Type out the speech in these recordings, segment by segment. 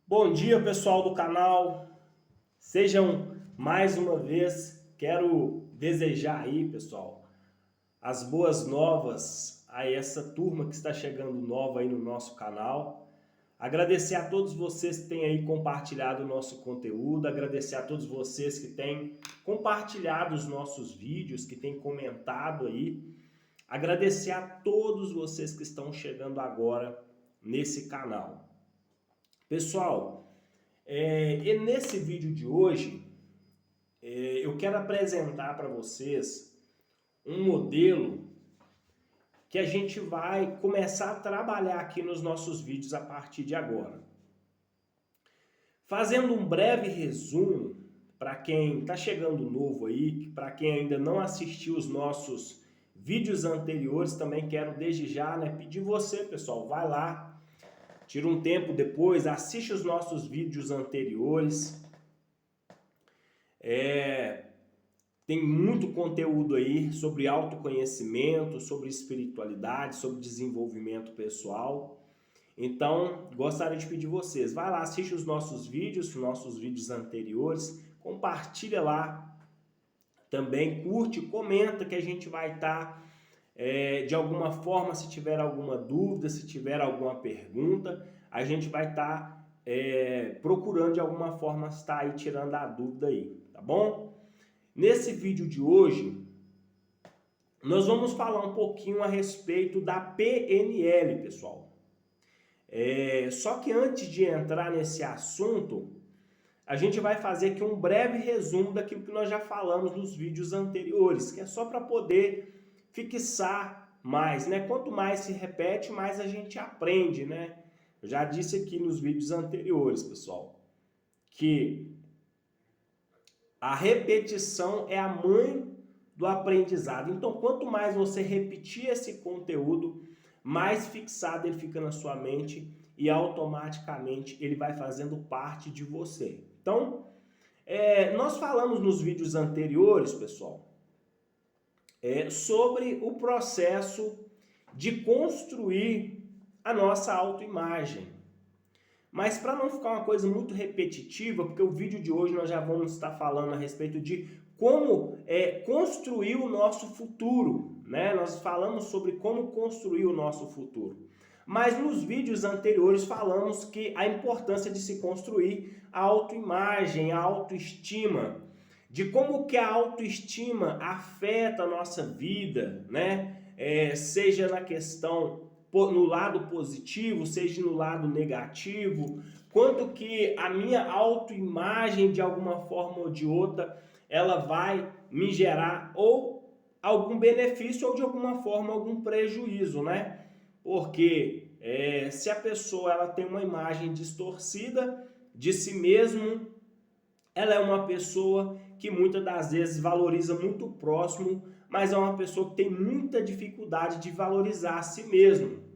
Bom dia, pessoal do canal. Sejam mais uma vez, quero desejar aí, pessoal, as boas novas a essa turma que está chegando nova aí no nosso canal. Agradecer a todos vocês que têm aí compartilhado o nosso conteúdo, agradecer a todos vocês que têm compartilhado os nossos vídeos, que têm comentado aí. Agradecer a todos vocês que estão chegando agora nesse canal. Pessoal, e nesse vídeo de hoje, eu quero apresentar para vocês um modelo que a gente vai começar a trabalhar aqui nos nossos vídeos a partir de agora. Fazendo um breve resumo, para quem está chegando novo aí, para quem ainda não assistiu os nossos vídeos anteriores, também quero desde já pedir você, pessoal, vai lá, tira um tempo depois, assiste os nossos vídeos anteriores. Tem muito conteúdo aí sobre autoconhecimento, sobre espiritualidade, sobre desenvolvimento pessoal. Então, gostaria de pedir vocês, vai lá, assiste os nossos vídeos anteriores, compartilha lá, também curte, comenta que a gente vai estar, de alguma forma, se tiver alguma dúvida, se tiver alguma pergunta, a gente vai estar procurando de alguma forma estar aí tirando a dúvida aí, tá bom? Nesse vídeo de hoje, nós vamos falar um pouquinho a respeito da PNL, pessoal. Só que antes de entrar nesse assunto, a gente vai fazer aqui um breve resumo daquilo que nós já falamos nos vídeos anteriores, que é só para poder fixar mais, né? Quanto mais se repete, mais a gente aprende, né? Eu já disse aqui nos vídeos anteriores, pessoal, que a repetição é a mãe do aprendizado. Então, quanto mais você repetir esse conteúdo, mais fixado ele fica na sua mente e automaticamente ele vai fazendo parte de você. Então, nós falamos nos vídeos anteriores, pessoal, sobre o processo de construir a nossa autoimagem. Mas para não ficar uma coisa muito repetitiva, porque o vídeo de hoje nós já vamos estar falando a respeito de como construir o nosso futuro, né? Nós falamos sobre como construir o nosso futuro. Mas nos vídeos anteriores falamos que a importância de se construir a autoimagem, a autoestima, de como que a autoestima afeta a nossa vida, né? Seja na questão no lado positivo, seja no lado negativo, quanto que a minha autoimagem de alguma forma ou de outra, ela vai me gerar ou algum benefício ou de alguma forma algum prejuízo, né? Porque se a pessoa ela tem uma imagem distorcida de si mesmo, ela é uma pessoa que muitas das vezes valoriza muito o próximo, mas é uma pessoa que tem muita dificuldade de valorizar a si mesmo.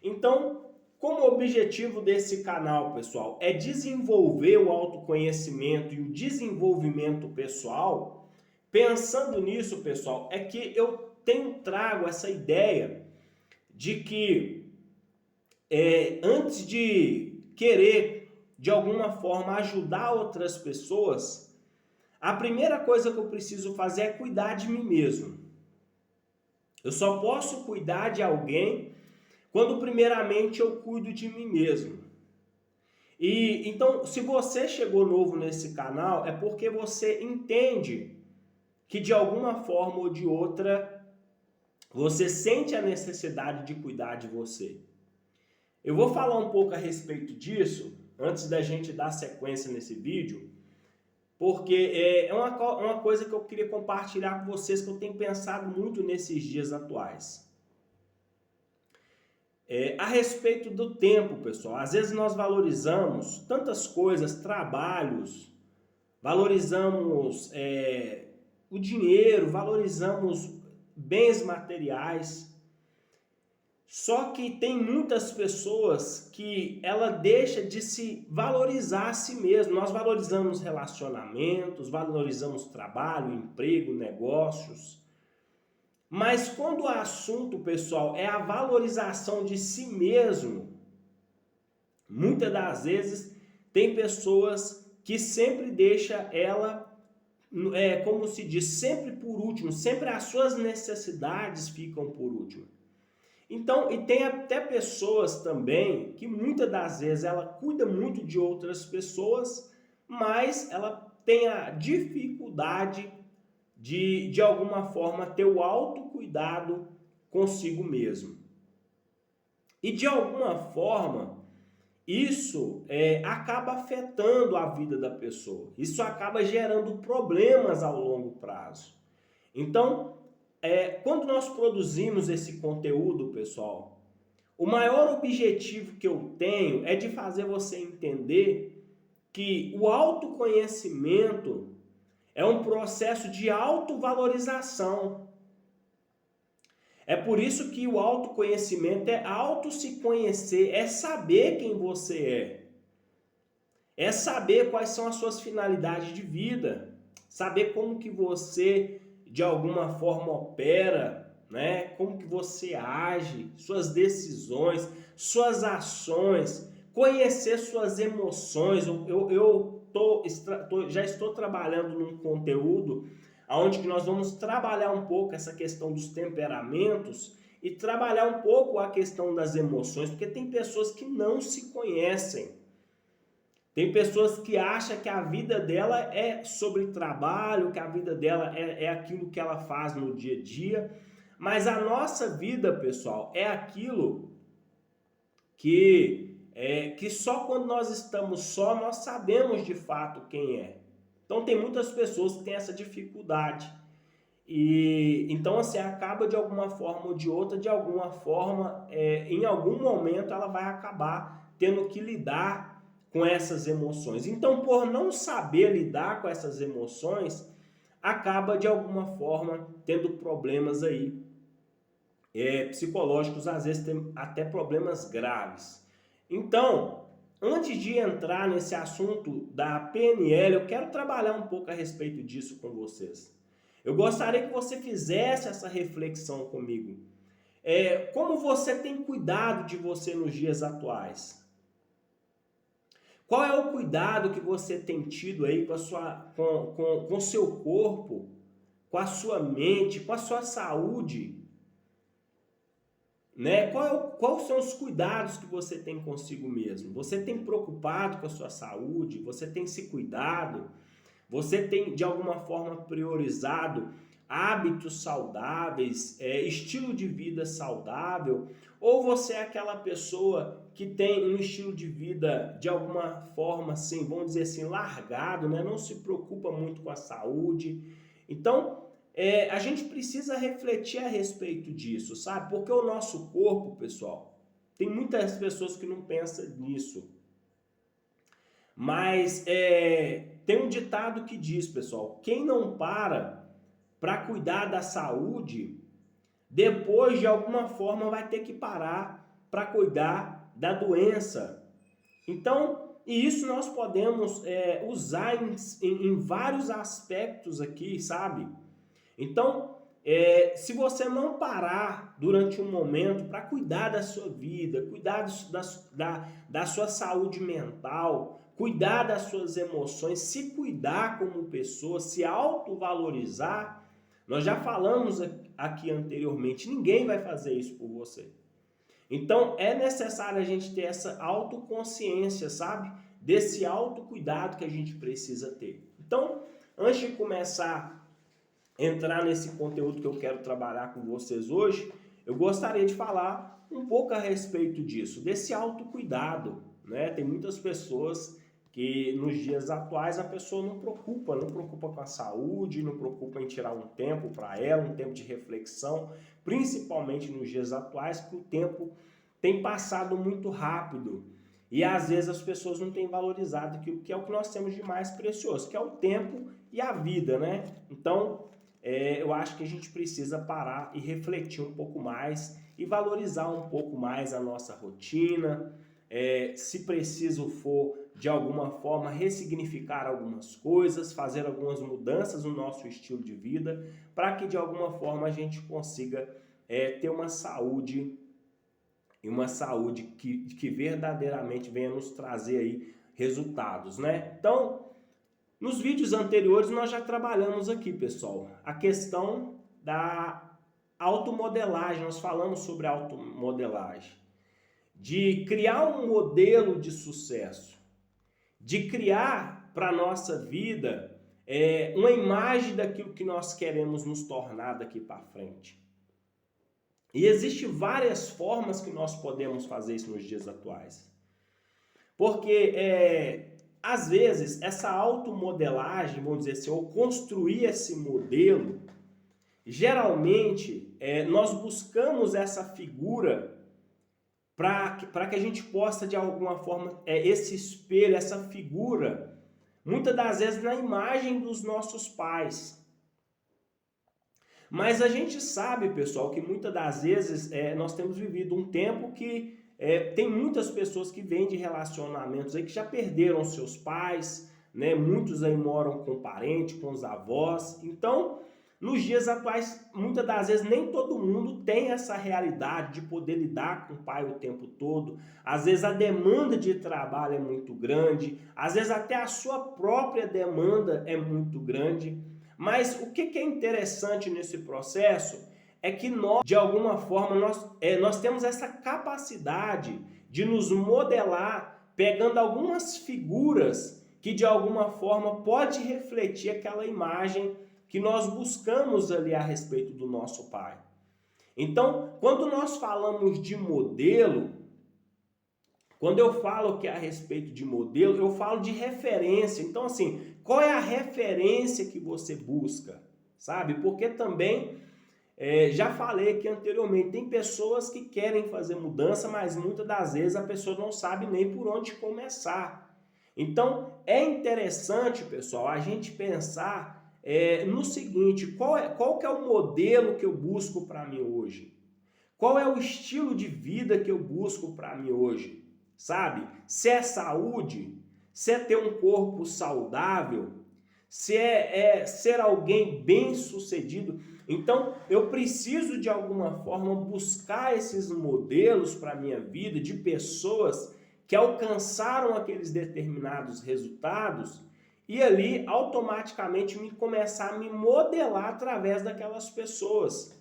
Então, como objetivo desse canal, pessoal, é desenvolver o autoconhecimento e o desenvolvimento pessoal, pensando nisso, pessoal, é que eu trago essa ideia de que antes de querer, de alguma forma, ajudar outras pessoas, a primeira coisa que eu preciso fazer é cuidar de mim mesmo. Eu só posso cuidar de alguém quando primeiramente eu cuido de mim mesmo. E então, se você chegou novo nesse canal, é porque você entende que de alguma forma ou de outra você sente a necessidade de cuidar de você. Eu vou falar um pouco a respeito disso antes da gente dar sequência nesse vídeo, porque é uma coisa que eu queria compartilhar com vocês, que eu tenho pensado muito nesses dias atuais. A respeito do tempo, pessoal, às vezes nós valorizamos tantas coisas, trabalhos, valorizamos o dinheiro, valorizamos bens materiais. Só que tem muitas pessoas que ela deixa de se valorizar a si mesma. Nós valorizamos relacionamentos, valorizamos trabalho, emprego, negócios. Mas quando o assunto, pessoal, é a valorização de si mesmo, muitas das vezes Tem pessoas que sempre deixa ela, como se diz, sempre por último, sempre as suas necessidades ficam por último. Então, e tem até pessoas também que muitas das vezes ela cuida muito de outras pessoas, mas ela tem a dificuldade de alguma forma ter o autocuidado consigo mesmo. E de alguma forma, isso acaba afetando a vida da pessoa. Isso acaba gerando problemas ao longo prazo. Então, quando nós produzimos esse conteúdo, pessoal, o maior objetivo que eu tenho é de fazer você entender que o autoconhecimento é um processo de autovalorização. É por isso que o autoconhecimento é auto se conhecer, é saber quem você é saber quais são as suas finalidades de vida, saber como que você de alguma forma opera, né? Como que você age, suas decisões, suas ações, conhecer suas emoções. Já estou trabalhando num conteúdo onde que nós vamos trabalhar um pouco essa questão dos temperamentos e trabalhar um pouco a questão das emoções, porque tem pessoas que não se conhecem. Tem pessoas que acham que a vida dela é sobre trabalho, que a vida dela é aquilo que ela faz no dia a dia, mas a nossa vida, pessoal, é aquilo que só quando nós estamos só nós sabemos de fato quem é. Então tem muitas pessoas que têm essa dificuldade. E então assim acaba de alguma forma ou de outra, de alguma forma, em algum momento ela vai acabar tendo que lidar com essas emoções. Então, por não saber lidar com essas emoções, acaba de alguma forma tendo problemas aí psicológicos, às vezes tem até problemas graves. Então, antes de entrar nesse assunto da PNL, eu quero trabalhar um pouco a respeito disso com vocês. Eu gostaria que você fizesse essa reflexão comigo. Como você tem cuidado de você nos dias atuais? Qual é o cuidado que você tem tido aí com o seu corpo, com a sua mente, com a sua saúde? Né? Quais são os cuidados que você tem consigo mesmo? Você tem preocupado com a sua saúde? Você tem se cuidado? Você tem, de alguma forma, priorizado hábitos saudáveis, estilo de vida saudável? Ou você é aquela pessoa que tem um estilo de vida, de alguma forma, assim, vamos dizer assim, largado, né? Não se preocupa muito com a saúde? Então, a gente precisa refletir a respeito disso, sabe? Porque o nosso corpo, pessoal, tem muitas pessoas que não pensam nisso. Mas tem um ditado que diz, pessoal, quem não para cuidar da saúde, depois de alguma forma vai ter que parar para cuidar da doença. Então, e isso nós podemos usar em vários aspectos aqui, sabe? Então, se você não parar durante um momento para cuidar da sua vida, cuidar da sua saúde mental, cuidar das suas emoções, se cuidar como pessoa, se autovalorizar, nós já falamos aqui anteriormente, ninguém vai fazer isso por você. Então, é necessário a gente ter essa autoconsciência, sabe? Desse autocuidado que a gente precisa ter. Então, antes de começar a entrar nesse conteúdo que eu quero trabalhar com vocês hoje, eu gostaria de falar um pouco a respeito disso, desse autocuidado, né? Tem muitas pessoas que nos dias atuais a pessoa não preocupa com a saúde, não preocupa em tirar um tempo para ela, um tempo de reflexão, principalmente nos dias atuais, que o tempo tem passado muito rápido e às vezes as pessoas não têm valorizado que é o que nós temos de mais precioso, que é o tempo e a vida, né? Então, eu acho que a gente precisa parar e refletir um pouco mais e valorizar um pouco mais a nossa rotina, se preciso for, de alguma forma, ressignificar algumas coisas, fazer algumas mudanças no nosso estilo de vida, para que de alguma forma a gente consiga ter uma saúde, e uma saúde que verdadeiramente venha nos trazer aí resultados, né? Então, nos vídeos anteriores nós já trabalhamos aqui, pessoal, a questão da automodelagem. Nós falamos sobre automodelagem, de criar um modelo de sucesso, de criar para a nossa vida uma imagem daquilo que nós queremos nos tornar daqui para frente. E existem várias formas que nós podemos fazer isso nos dias atuais. Porque, às vezes, essa automodelagem, vamos dizer assim, ou construir esse modelo, geralmente nós buscamos essa figura para que a gente possa, de alguma forma, esse espelho, essa figura, muitas das vezes na imagem dos nossos pais. Mas a gente sabe, pessoal, que muitas das vezes nós temos vivido um tempo que tem muitas pessoas que vêm de relacionamentos aí que já perderam seus pais, né? Muitos aí moram com parentes, com os avós. Então, nos dias atuais, muitas das vezes nem todo mundo tem essa realidade de poder lidar com o pai o tempo todo. Às vezes a demanda de trabalho é muito grande, às vezes até a sua própria demanda é muito grande. Mas o que é interessante nesse processo é que nós, de alguma forma, nós temos essa capacidade de nos modelar pegando algumas figuras que de alguma forma pode refletir aquela imagem que nós buscamos ali a respeito do nosso pai. Então, quando nós falamos de modelo, quando eu falo que é a respeito de modelo, eu falo de referência. Então, assim, qual é a referência que você busca? Sabe? Porque também, já falei aqui anteriormente, tem pessoas que querem fazer mudança, mas muitas das vezes a pessoa não sabe nem por onde começar. Então, é interessante, pessoal, a gente pensar no seguinte, qual que é o modelo que eu busco para mim hoje? Qual é o estilo de vida que eu busco para mim hoje? Sabe? Se é saúde, se é ter um corpo saudável, se é ser alguém bem-sucedido. Então, eu preciso de alguma forma buscar esses modelos para a minha vida de pessoas que alcançaram aqueles determinados resultados e ali automaticamente começar a me modelar através daquelas pessoas.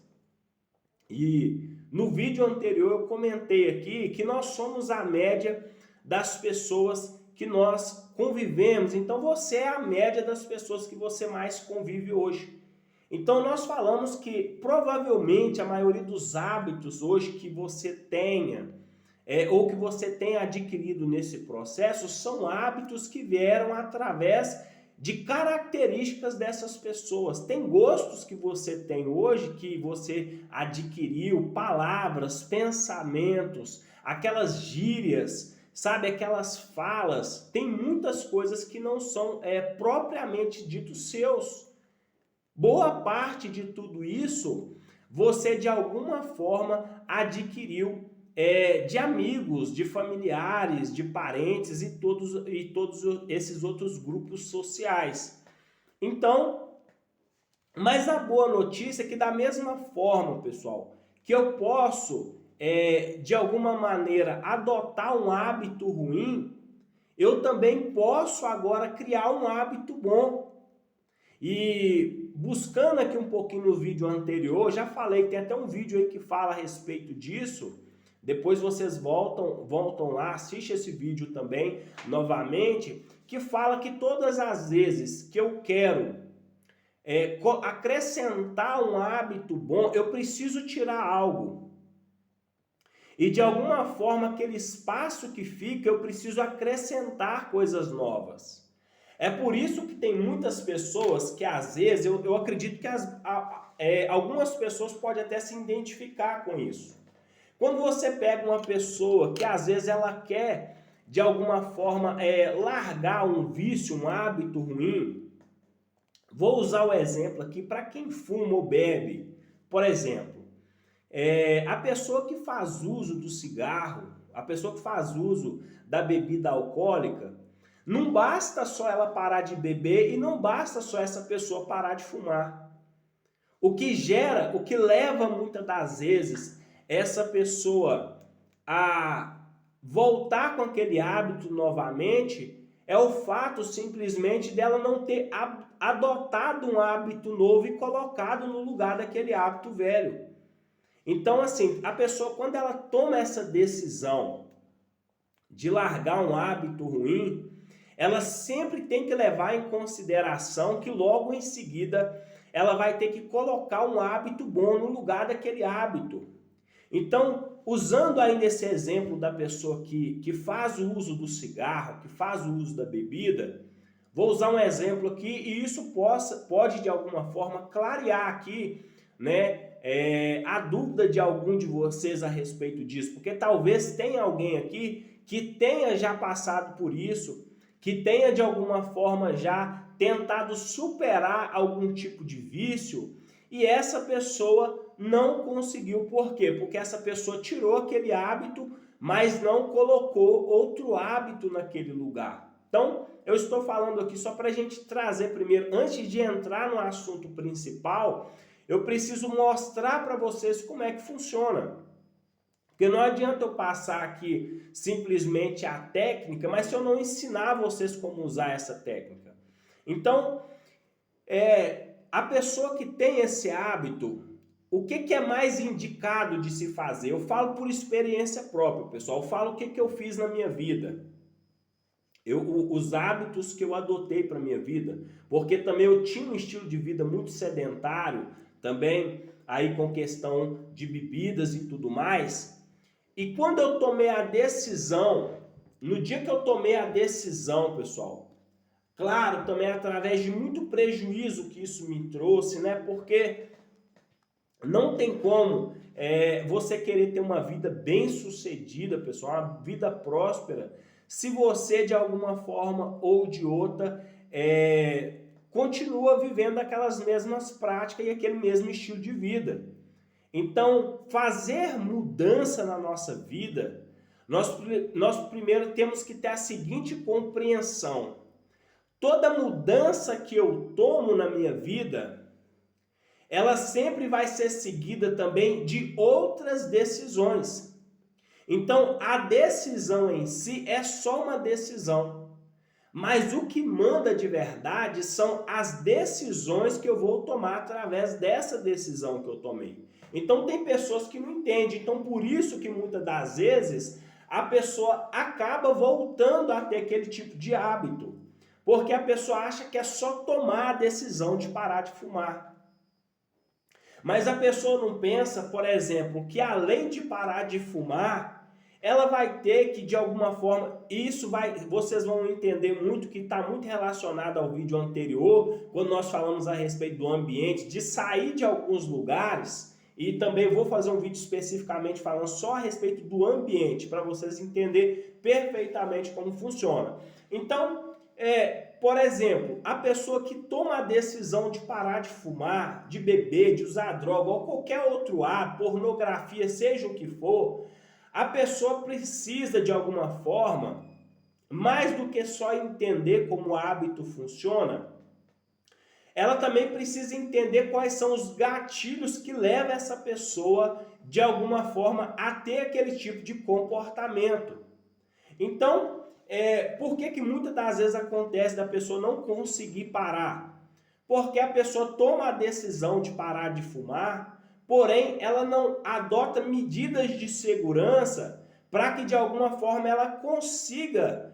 E no vídeo anterior eu comentei aqui que nós somos a média das pessoas que nós convivemos. Então você é a média das pessoas que você mais convive hoje. Então nós falamos que provavelmente a maioria dos hábitos hoje que você tenha ou que você tenha adquirido nesse processo são hábitos que vieram através de características dessas pessoas. Tem gostos que você tem hoje, que você adquiriu, palavras, pensamentos, aquelas gírias, sabe, aquelas falas. Tem muitas coisas que não são propriamente ditos seus. Boa parte de tudo isso você de alguma forma adquiriu de amigos, de familiares, de parentes e todos esses outros grupos sociais. Então, mas a boa notícia é que da mesma forma, pessoal, que eu posso, de alguma maneira, adotar um hábito ruim, eu também posso agora criar um hábito bom. E buscando aqui um pouquinho no vídeo anterior, já falei, tem até um vídeo aí que fala a respeito disso. Depois vocês voltam lá, assiste esse vídeo também, novamente, que fala que todas as vezes que eu quero acrescentar um hábito bom, eu preciso tirar algo. E de alguma forma, aquele espaço que fica, eu preciso acrescentar coisas novas. É por isso que tem muitas pessoas que às vezes, eu acredito que algumas pessoas podem até se identificar com isso. Quando você pega uma pessoa que às vezes ela quer, de alguma forma, largar um vício, um hábito ruim, vou usar o exemplo aqui para quem fuma ou bebe. Por exemplo, a pessoa que faz uso do cigarro, a pessoa que faz uso da bebida alcoólica, não basta só ela parar de beber e não basta só essa pessoa parar de fumar. O que leva muitas das vezes essa pessoa a voltar com aquele hábito novamente é o fato simplesmente dela não ter adotado um hábito novo e colocado no lugar daquele hábito velho. Então, assim, a pessoa, quando ela toma essa decisão de largar um hábito ruim, ela sempre tem que levar em consideração que logo em seguida ela vai ter que colocar um hábito bom no lugar daquele hábito. Então, usando ainda esse exemplo da pessoa que faz o uso do cigarro, que faz o uso da bebida, vou usar um exemplo aqui e isso pode de alguma forma clarear aqui, né, a dúvida de algum de vocês a respeito disso, porque talvez tenha alguém aqui que tenha já passado por isso, que tenha de alguma forma já tentado superar algum tipo de vício e essa pessoa não conseguiu. Por quê? Porque essa pessoa tirou aquele hábito, mas não colocou outro hábito naquele lugar. Então, eu estou falando aqui só para a gente trazer primeiro, antes de entrar no assunto principal, eu preciso mostrar para vocês como é que funciona. Porque não adianta eu passar aqui simplesmente a técnica, mas se eu não ensinar vocês como usar essa técnica. Então, a pessoa que tem esse hábito, o que é mais indicado de se fazer? Eu falo por experiência própria, pessoal. Eu falo o que eu fiz na minha vida. Os hábitos que eu adotei para a minha vida. Porque também eu tinha um estilo de vida muito sedentário, também aí com questão de bebidas e tudo mais. E quando eu tomei a decisão, no dia que eu tomei a decisão, pessoal, claro, também através de muito prejuízo que isso me trouxe, né? Porque não tem como você querer ter uma vida bem sucedida, pessoal, uma vida próspera, se você de alguma forma ou de outra continua vivendo aquelas mesmas práticas e aquele mesmo estilo de vida. Então, fazer mudança na nossa vida, nós primeiro temos que ter a seguinte compreensão. Toda mudança que eu tomo na minha vida, ela sempre vai ser seguida também de outras decisões. Então, a decisão em si é só uma decisão. Mas o que manda de verdade são as decisões que eu vou tomar através dessa decisão que eu tomei. Então tem pessoas que não entendem. Então por isso que muitas das vezes a pessoa acaba voltando a ter aquele tipo de hábito. Porque a pessoa acha que é só tomar a decisão de parar de fumar. Mas a pessoa não pensa, por exemplo, que além de parar de fumar, ela vai ter que, de alguma forma, vocês vão entender muito que está muito relacionado ao vídeo anterior, quando nós falamos a respeito do ambiente, de sair de alguns lugares, e também vou fazer um vídeo especificamente falando só a respeito do ambiente, para vocês entenderem perfeitamente como funciona. Então, por exemplo, a pessoa que toma a decisão de parar de fumar, de beber, de usar droga ou qualquer outro hábito, pornografia, seja o que for, a pessoa precisa de alguma forma, mais do que só entender como o hábito funciona, ela também precisa entender quais são os gatilhos que levam essa pessoa de alguma forma a ter aquele tipo de comportamento. Então, por que muitas das vezes acontece da pessoa não conseguir parar? Porque a pessoa toma a decisão de parar de fumar, porém ela não adota medidas de segurança para que de alguma forma ela consiga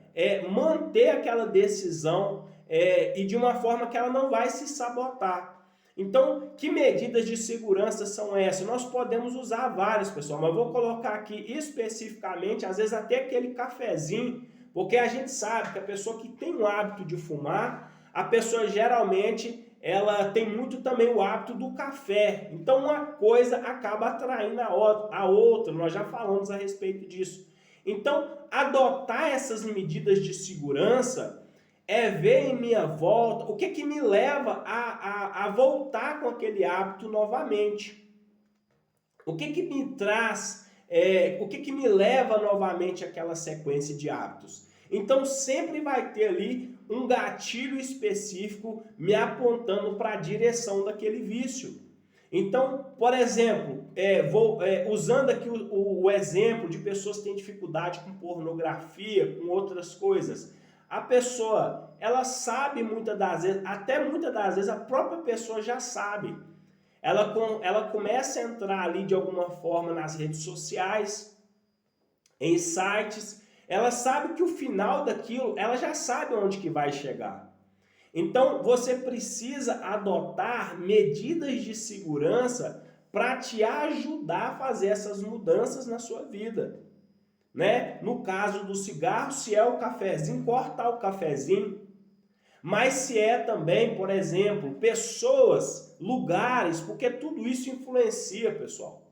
manter aquela decisão e de uma forma que ela não vai se sabotar. Então, que medidas de segurança são essas? Nós podemos usar várias, pessoal, mas vou colocar aqui especificamente, às vezes até aquele cafezinho, porque a gente sabe que a pessoa que tem o hábito de fumar, a pessoa geralmente ela tem muito também o hábito do café. Então uma coisa acaba atraindo a outra, nós já falamos a respeito disso. Então, adotar essas medidas de segurança é ver em minha volta o que me leva a voltar com aquele hábito novamente. O que me traz, o que me leva novamente àquela sequência de hábitos. Então sempre vai ter ali um gatilho específico me apontando para a direção daquele vício. Então, por exemplo, usando aqui o exemplo de pessoas que têm dificuldade com pornografia, com outras coisas. a pessoa, ela sabe muitas das vezes, até muitas das vezes a própria pessoa já sabe. Ela começa a entrar ali de alguma forma nas redes sociais, em sites, ela sabe que o final daquilo, ela já sabe onde que vai chegar. Então, você precisa adotar medidas de segurança para te ajudar a fazer essas mudanças na sua vida, né? No caso do cigarro, se é o cafezinho, cortar o cafezinho. Mas se é também, por exemplo, pessoas, lugares, porque tudo isso influencia, pessoal.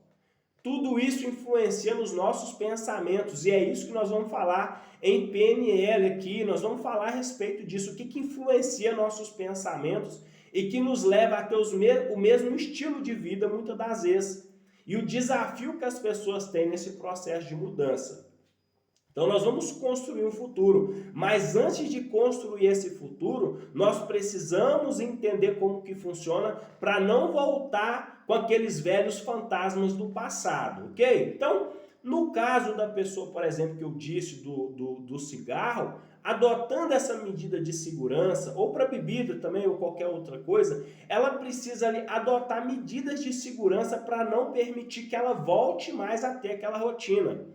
Tudo isso influencia nos nossos pensamentos e é isso que nós vamos falar em PNL aqui. Nós vamos falar a respeito disso, o que influencia nossos pensamentos e que nos leva a ter o mesmo estilo de vida muitas das vezes. E o desafio que as pessoas têm nesse processo de mudança. Então nós vamos construir um futuro, mas antes de construir esse futuro, nós precisamos entender como que funciona para não voltar com aqueles velhos fantasmas do passado, ok? Então, no caso da pessoa, por exemplo, que eu disse do cigarro, adotando essa medida de segurança, ou para bebida também, ou qualquer outra coisa, ela precisa ali adotar medidas de segurança para não permitir que ela volte mais a ter aquela rotina.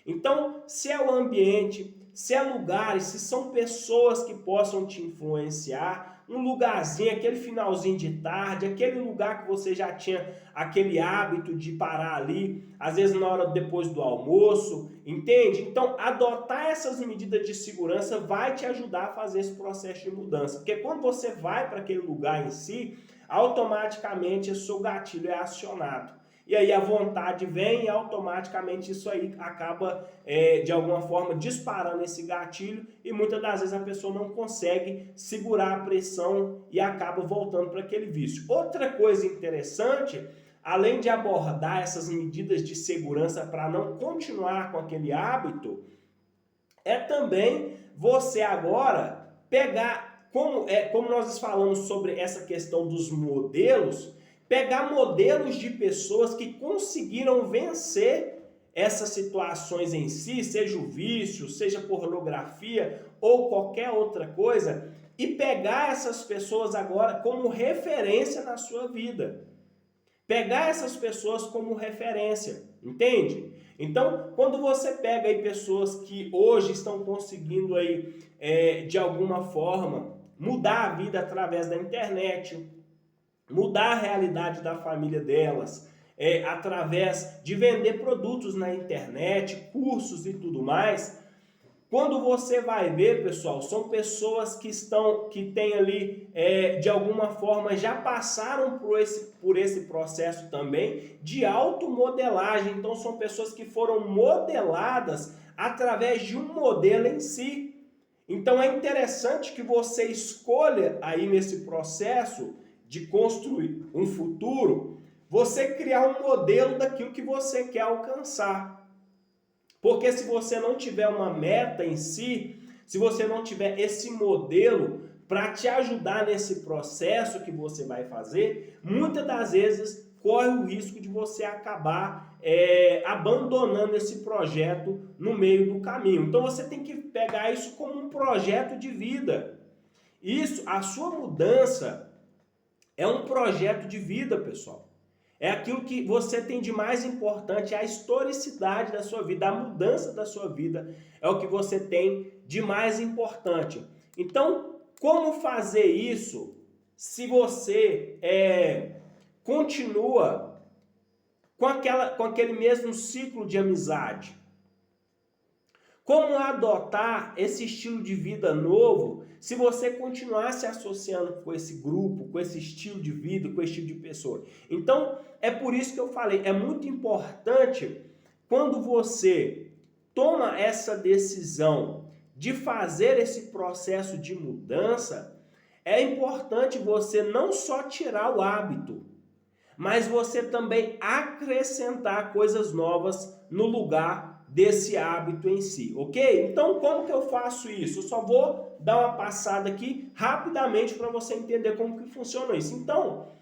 Então, se é o ambiente, se é lugares, se são pessoas que possam te influenciar, um lugarzinho, aquele finalzinho de tarde, aquele lugar que você já tinha aquele hábito de parar ali, às vezes na hora depois do almoço, entende? Então, adotar essas medidas de segurança vai te ajudar a fazer esse processo de mudança, porque quando você vai para aquele lugar em si, automaticamente o seu gatilho é acionado. E aí a vontade vem e automaticamente isso aí acaba, de alguma forma, disparando esse gatilho e muitas das vezes a pessoa não consegue segurar a pressão e acaba voltando para aquele vício. Outra coisa interessante, além de abordar essas medidas de segurança para não continuar com aquele hábito, é também você agora pegar, como nós falamos sobre essa questão dos modelos, pegar modelos de pessoas que conseguiram vencer essas situações em si, seja o vício, seja pornografia ou qualquer outra coisa, e pegar essas pessoas agora como referência na sua vida. Pegar essas pessoas como referência, entende? Então, quando você pega aí pessoas que hoje estão conseguindo aí, de alguma forma, mudar a vida através da internet, mudar a realidade da família delas, através de vender produtos na internet, cursos e tudo mais. Quando você vai ver, pessoal, são pessoas que têm ali, de alguma forma, já passaram por esse processo também de automodelagem. Então, são pessoas que foram modeladas através de um modelo em si. Então, é interessante que você escolha aí nesse processo de construir um futuro, você criar um modelo daquilo que você quer alcançar. Porque se você não tiver uma meta em si, se você não tiver esse modelo para te ajudar nesse processo que você vai fazer, muitas das vezes corre o risco de você acabar abandonando esse projeto no meio do caminho. Então você tem que pegar isso como um projeto de vida. Isso, a sua mudança é um projeto de vida, pessoal. É aquilo que você tem de mais importante, a historicidade da sua vida, a mudança da sua vida é o que você tem de mais importante. Então, como fazer isso se você continua com aquele mesmo ciclo de amizade? Como adotar esse estilo de vida novo se você continuar se associando com esse grupo, com esse estilo de vida, com esse tipo de pessoa? Então, é por isso que eu falei, é muito importante quando você toma essa decisão de fazer esse processo de mudança, é importante você não só tirar o hábito, mas você também acrescentar coisas novas no lugar desse hábito em si, ok? Então, como que eu faço isso? Eu só vou dar uma passada aqui rapidamente para você entender como que funciona isso. Então,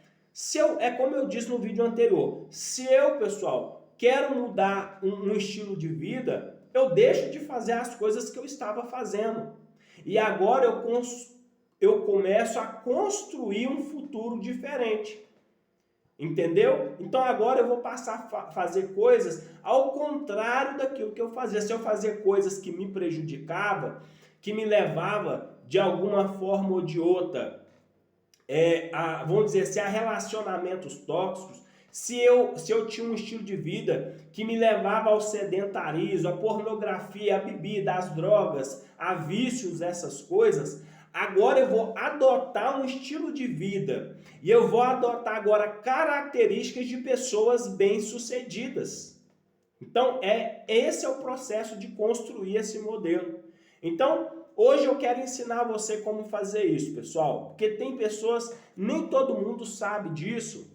como eu disse no vídeo anterior, se eu, pessoal, quero mudar um estilo de vida, eu deixo de fazer as coisas que eu estava fazendo. E agora eu começo a construir um futuro diferente. Entendeu? Então agora eu vou passar a fazer coisas ao contrário daquilo que eu fazia. Se eu fazia coisas que me prejudicavam, que me levava de alguma forma ou de outra, vamos dizer assim, a relacionamentos tóxicos, se eu tinha um estilo de vida que me levava ao sedentarismo, à pornografia, à bebida, às drogas, a vícios, essas coisas, agora eu vou adotar um estilo de vida e eu vou adotar agora características de pessoas bem-sucedidas. Então, esse é o processo de construir esse modelo. Então, hoje eu quero ensinar você como fazer isso, pessoal, porque tem pessoas, nem todo mundo sabe disso,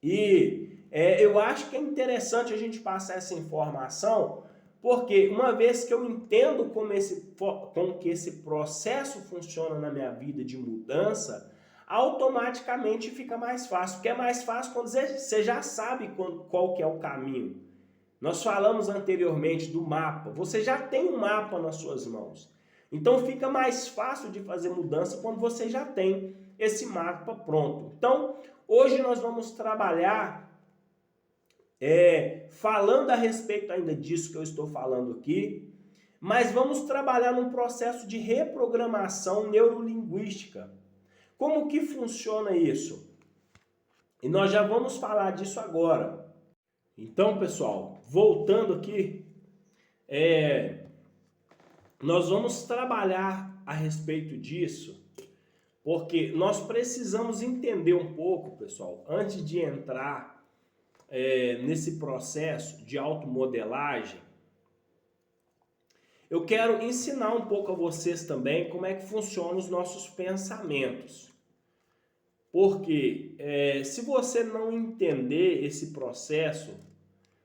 e eu acho que é interessante a gente passar essa informação, porque uma vez que eu entendo como que esse processo funciona na minha vida de mudança, automaticamente fica mais fácil, porque é mais fácil quando você já sabe qual que é o caminho. Nós falamos anteriormente do mapa, você já tem um mapa nas suas mãos. Então fica mais fácil de fazer mudança quando você já tem esse mapa pronto. Então, hoje nós vamos trabalhar falando a respeito ainda disso que eu estou falando aqui, mas vamos trabalhar num processo de reprogramação neurolinguística. Como que funciona isso? E nós já vamos falar disso agora. Então, pessoal, voltando aqui, nós vamos trabalhar a respeito disso, porque nós precisamos entender um pouco, pessoal, antes de entrar nesse processo de automodelagem. Eu quero ensinar um pouco a vocês também como é que funcionam os nossos pensamentos. Porque se você não entender esse processo,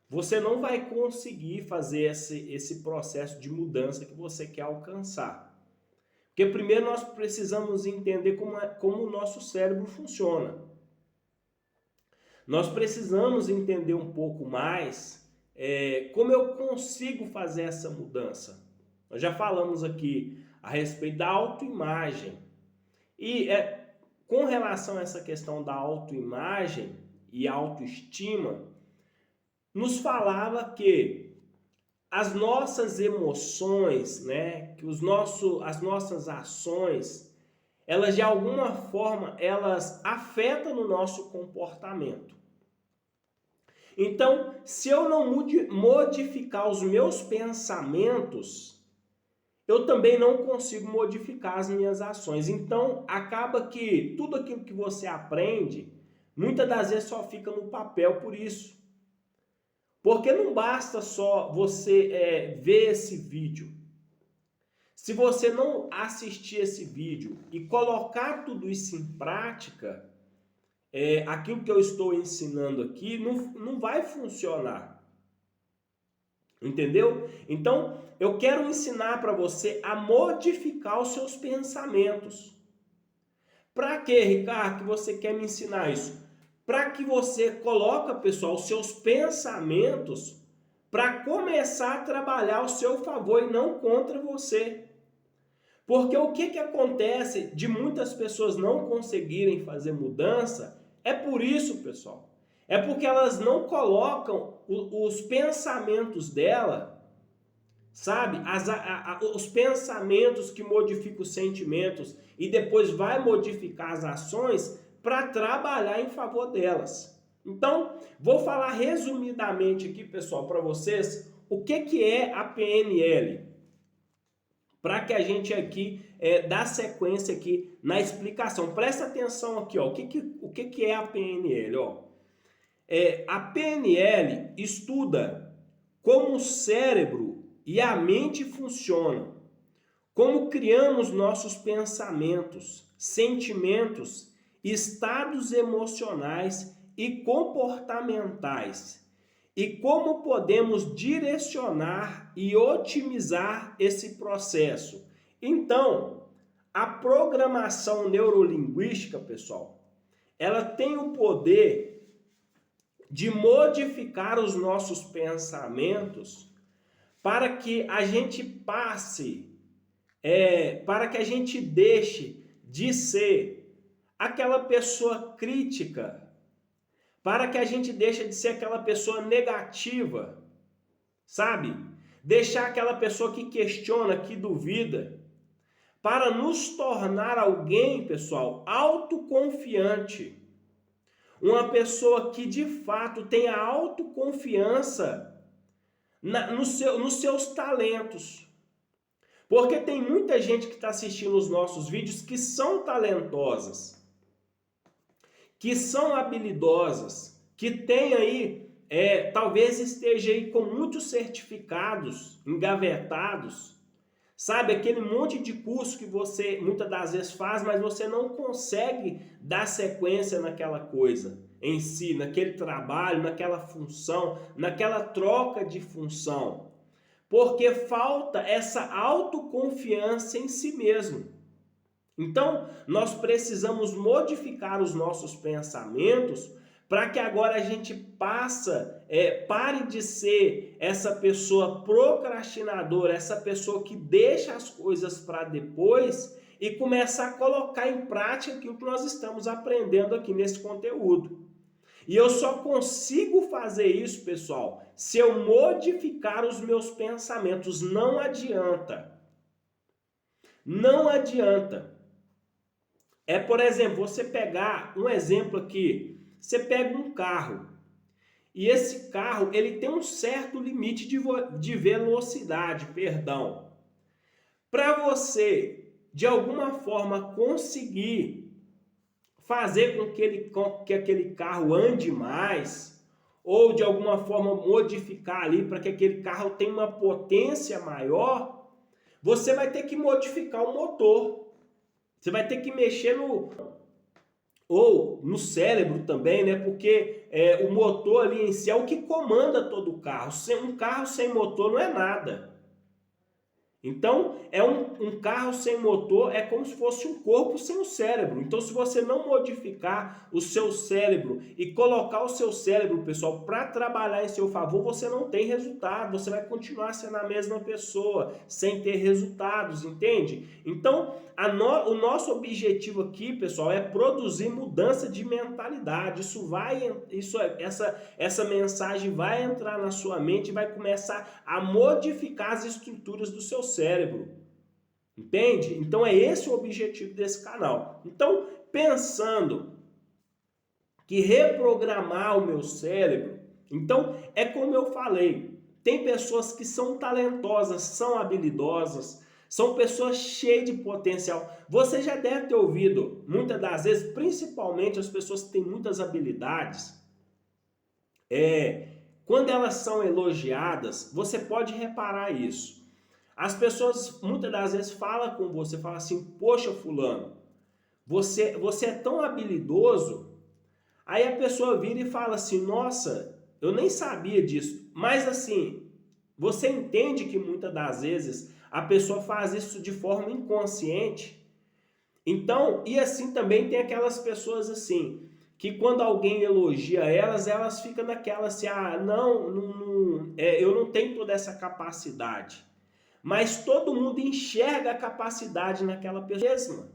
você não vai conseguir fazer esse processo de mudança que você quer alcançar. Porque primeiro nós precisamos entender como o nosso cérebro funciona. Nós precisamos entender um pouco mais como eu consigo fazer essa mudança. Nós já falamos aqui a respeito da autoimagem. E com relação a essa questão da autoimagem e autoestima, nos falava que as nossas emoções, né, que as nossas ações, elas de alguma forma, elas afetam no nosso comportamento. Então, se eu não modificar os meus pensamentos, eu também não consigo modificar as minhas ações. Então, acaba que tudo aquilo que você aprende, muitas das vezes só fica no papel por isso. Porque não basta só você ver esse vídeo. Se você não assistir esse vídeo e colocar tudo isso em prática, aquilo que eu estou ensinando aqui não vai funcionar. Entendeu? Então, eu quero ensinar para você a modificar os seus pensamentos. Para quê, Ricardo, que você quer me ensinar isso? Para que você coloque, pessoal, os seus pensamentos para começar a trabalhar ao seu favor e não contra você. Porque o que acontece de muitas pessoas não conseguirem fazer mudança é por isso, pessoal. É porque elas não colocam os pensamentos dela, sabe? Os pensamentos que modificam os sentimentos e depois vai modificar as ações para trabalhar em favor delas. Então, vou falar resumidamente aqui, pessoal, para vocês o que é a PNL, para que a gente aqui dá sequência aqui na explicação. Presta atenção aqui, ó. O que é a PNL? Ó? A PNL estuda como o cérebro e a mente funcionam, como criamos nossos pensamentos, sentimentos, estados emocionais e comportamentais, e como podemos direcionar e otimizar esse processo. Então, a programação neurolinguística, pessoal, ela tem o poder de modificar os nossos pensamentos para que a gente passe para que a gente deixe de ser aquela pessoa crítica, para que a gente deixe de ser aquela pessoa negativa, sabe? Deixar aquela pessoa que questiona, que duvida, para nos tornar alguém, pessoal, autoconfiante. Uma pessoa que de fato tenha autoconfiança nos seus talentos. Porque tem muita gente que está assistindo os nossos vídeos que são talentosas, que são habilidosas, que tem aí, talvez esteja aí com muitos certificados engavetados, sabe? Aquele monte de curso que você muitas das vezes faz, mas você não consegue dar sequência naquela coisa em si, naquele trabalho, naquela função, naquela troca de função. Porque falta essa autoconfiança em si mesmo. Então, nós precisamos modificar os nossos pensamentos para que agora a gente pare de ser essa pessoa procrastinadora, essa pessoa que deixa as coisas para depois e começar a colocar em prática aquilo que nós estamos aprendendo aqui nesse conteúdo. E eu só consigo fazer isso, pessoal, se eu modificar os meus pensamentos. Não adianta. Não adianta. Por exemplo, você pegar um exemplo aqui. Você pega um carro. E esse carro, ele tem um certo limite de velocidade, perdão. Para você, de alguma forma, conseguir fazer com que aquele carro ande mais, ou de alguma forma modificar ali para que aquele carro tenha uma potência maior, você vai ter que modificar o motor. Você vai ter que mexer no cérebro também, né? Porque o motor ali em si é o que comanda todo o carro. Um carro sem motor não é nada. Então, um carro sem motor é como se fosse um corpo sem o cérebro. Então, se você não modificar o seu cérebro e colocar o seu cérebro, pessoal, para trabalhar em seu favor, você não tem resultado. Você vai continuar sendo a mesma pessoa, sem ter resultados, entende? Então, o nosso objetivo aqui, pessoal, é produzir mudança de mentalidade. Essa mensagem vai entrar na sua mente e vai começar a modificar as estruturas do seu cérebro. Entende? Então é esse o objetivo desse canal. Então, pensando que reprogramar o meu cérebro, então é como eu falei, tem pessoas que são talentosas, são habilidosas, são pessoas cheias de potencial. Você já deve ter ouvido, muitas das vezes, principalmente as pessoas que têm muitas habilidades, quando elas são elogiadas, você pode reparar isso. As pessoas muitas das vezes falam com você, falam assim, poxa fulano, você é tão habilidoso. Aí a pessoa vira e fala assim, nossa, eu nem sabia disso. Mas assim, você entende que muitas das vezes a pessoa faz isso de forma inconsciente. Então, e assim também tem aquelas pessoas assim, que quando alguém elogia elas ficam naquela assim, eu não tenho toda essa capacidade. Mas todo mundo enxerga a capacidade naquela pessoa mesma.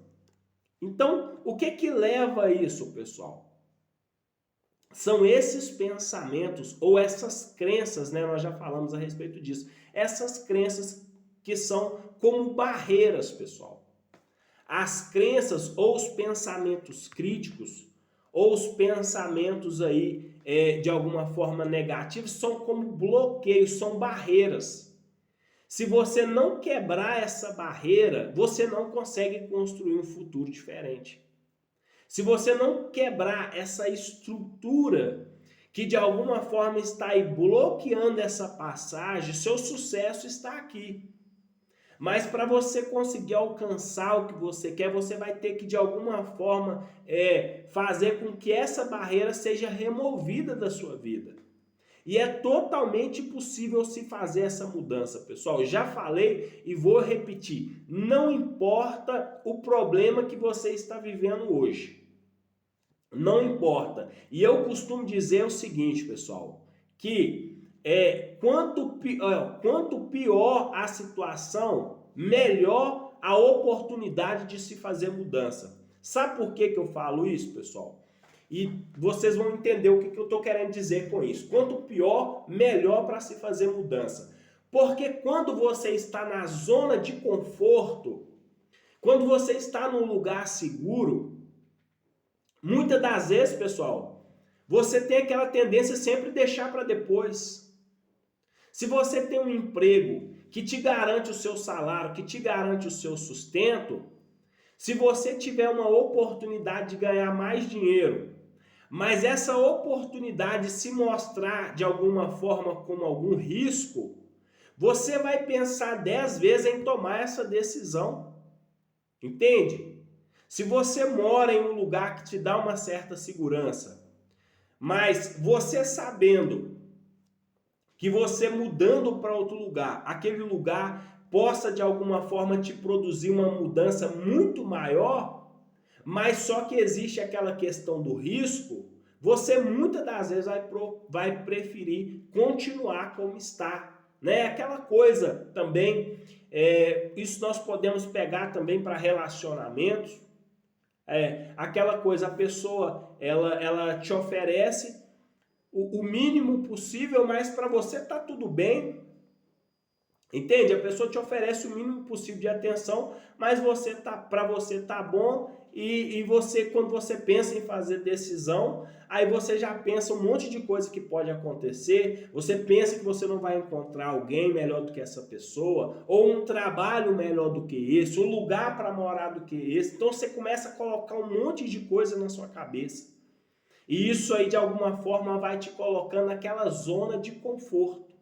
Então, o que leva a isso, pessoal? São esses pensamentos ou essas crenças, né? Nós já falamos a respeito disso. Essas crenças que são como barreiras, pessoal. As crenças ou os pensamentos críticos ou os pensamentos aí de alguma forma negativos são como bloqueios, são barreiras. Se você não quebrar essa barreira, você não consegue construir um futuro diferente. Se você não quebrar essa estrutura que de alguma forma está aí bloqueando essa passagem, seu sucesso está aqui. Mas para você conseguir alcançar o que você quer, você vai ter que de alguma forma fazer com que essa barreira seja removida da sua vida. E é totalmente possível se fazer essa mudança, pessoal. Já falei e vou repetir. Não importa o problema que você está vivendo hoje. Não importa. E eu costumo dizer o seguinte, pessoal, que quanto pior a situação, melhor a oportunidade de se fazer mudança. Sabe por que eu falo isso, pessoal? E vocês vão entender o que eu estou querendo dizer com isso. Quanto pior, melhor para se fazer mudança. Porque quando você está na zona de conforto, quando você está num lugar seguro, muitas das vezes, pessoal, você tem aquela tendência sempre deixar para depois. Se você tem um emprego que te garante o seu salário, que te garante o seu sustento, se você tiver uma oportunidade de ganhar mais dinheiro, mas essa oportunidade se mostrar de alguma forma como algum risco, você vai pensar 10 vezes em tomar essa decisão. Entende? Se você mora em um lugar que te dá uma certa segurança, mas você sabendo que você mudando para outro lugar, aquele lugar possa de alguma forma te produzir uma mudança muito maior, mas só que existe aquela questão do risco, você muitas das vezes vai preferir continuar como está. Né? Aquela coisa também, isso nós podemos pegar também para relacionamentos, aquela coisa, a pessoa ela te oferece o mínimo possível, mas para você tá tudo bem, entende? A pessoa te oferece o mínimo possível de atenção, mas para você tá bom, e você, quando você pensa em fazer decisão, aí você já pensa um monte de coisa que pode acontecer, você pensa que você não vai encontrar alguém melhor do que essa pessoa, ou um trabalho melhor do que esse, um lugar para morar do que esse, então você começa a colocar um monte de coisa na sua cabeça. E isso aí de alguma forma vai te colocando naquela zona de conforto.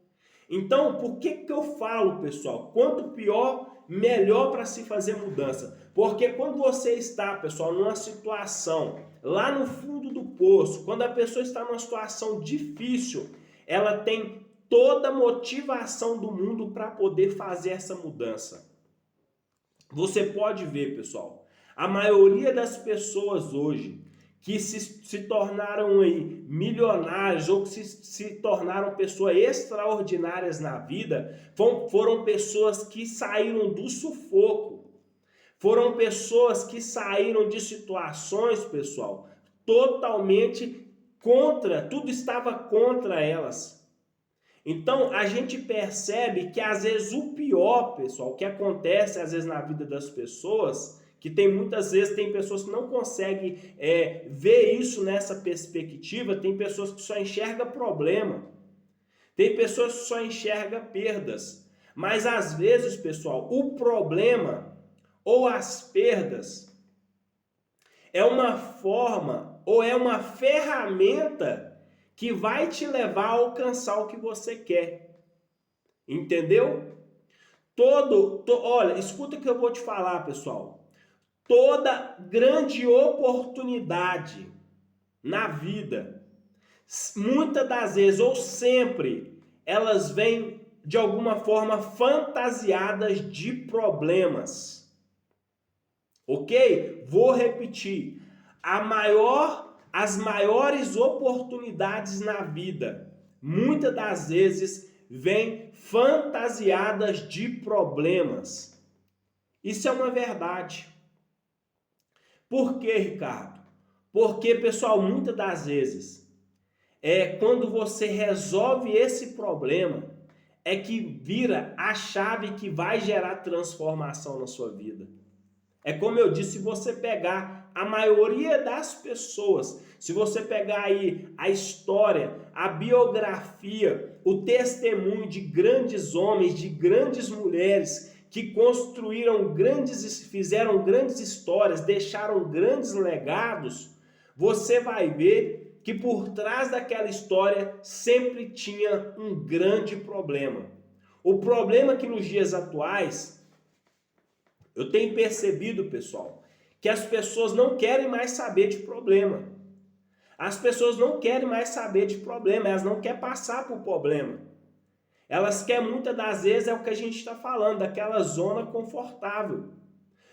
Então, por que eu falo, pessoal? Quanto pior, melhor para se fazer mudança. Porque quando você está, pessoal, numa situação lá no fundo do poço, quando a pessoa está numa situação difícil, ela tem toda a motivação do mundo para poder fazer essa mudança. Você pode ver, pessoal, a maioria das pessoas hoje que se tornaram aí milionários ou que se tornaram pessoas extraordinárias na vida, foram pessoas que saíram do sufoco, foram pessoas que saíram de situações, pessoal, totalmente contra, tudo estava contra elas. Então a gente percebe que às vezes o pior, pessoal, que acontece às vezes na vida das pessoas, que muitas vezes tem pessoas que não conseguem ver isso nessa perspectiva, tem pessoas que só enxergam problema, tem pessoas que só enxergam perdas, mas às vezes, pessoal, o problema ou as perdas é uma forma ou é uma ferramenta que vai te levar a alcançar o que você quer, entendeu? Olha, escuta o que eu vou te falar, pessoal. Toda grande oportunidade na vida, muitas das vezes ou sempre, elas vêm de alguma forma fantasiadas de problemas. Ok? Vou repetir. As maiores oportunidades na vida, muitas das vezes, vêm fantasiadas de problemas. Isso é uma verdade. Por quê, Ricardo? Porque, pessoal, muitas das vezes, quando você resolve esse problema, é que vira a chave que vai gerar transformação na sua vida. É como eu disse, se você pegar a maioria das pessoas, se você pegar aí a história, a biografia, o testemunho de grandes homens, de grandes mulheres, que fizeram grandes histórias, deixaram grandes legados, você vai ver que por trás daquela história sempre tinha um grande problema. O problema é que nos dias atuais, eu tenho percebido, pessoal, que as pessoas não querem mais saber de problema. As pessoas não querem mais saber de problema, elas não querem passar por problema. Elas querem muitas das vezes, é o que a gente está falando, daquela zona confortável.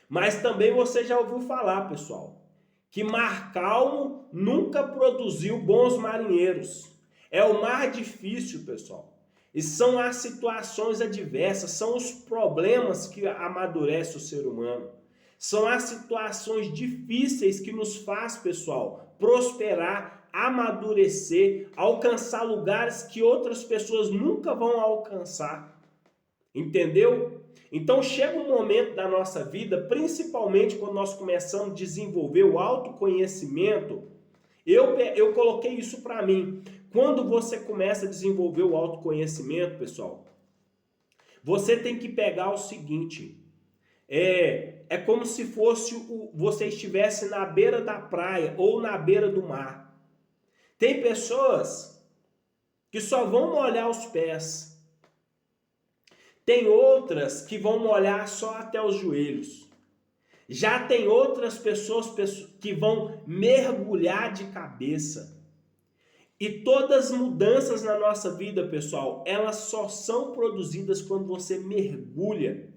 Mas também você já ouviu falar, pessoal, que mar calmo nunca produziu bons marinheiros. É o mar difícil, pessoal, E são as situações adversas, são os problemas que amadurecem o ser humano. São as situações difíceis que nos faz, pessoal, prosperar, amadurecer, alcançar lugares que outras pessoas nunca vão alcançar. Entendeu? Então chega um momento da nossa vida, principalmente quando nós começamos a desenvolver o autoconhecimento, eu coloquei isso para mim. Quando você começa a desenvolver o autoconhecimento, pessoal, você tem que pegar o seguinte, é como se fosse você estivesse na beira da praia ou na beira do mar. Tem pessoas que só vão molhar os pés. Tem outras que vão molhar só até os joelhos. Já tem outras pessoas que vão mergulhar de cabeça. E todas as mudanças na nossa vida, pessoal, elas só são produzidas quando você mergulha.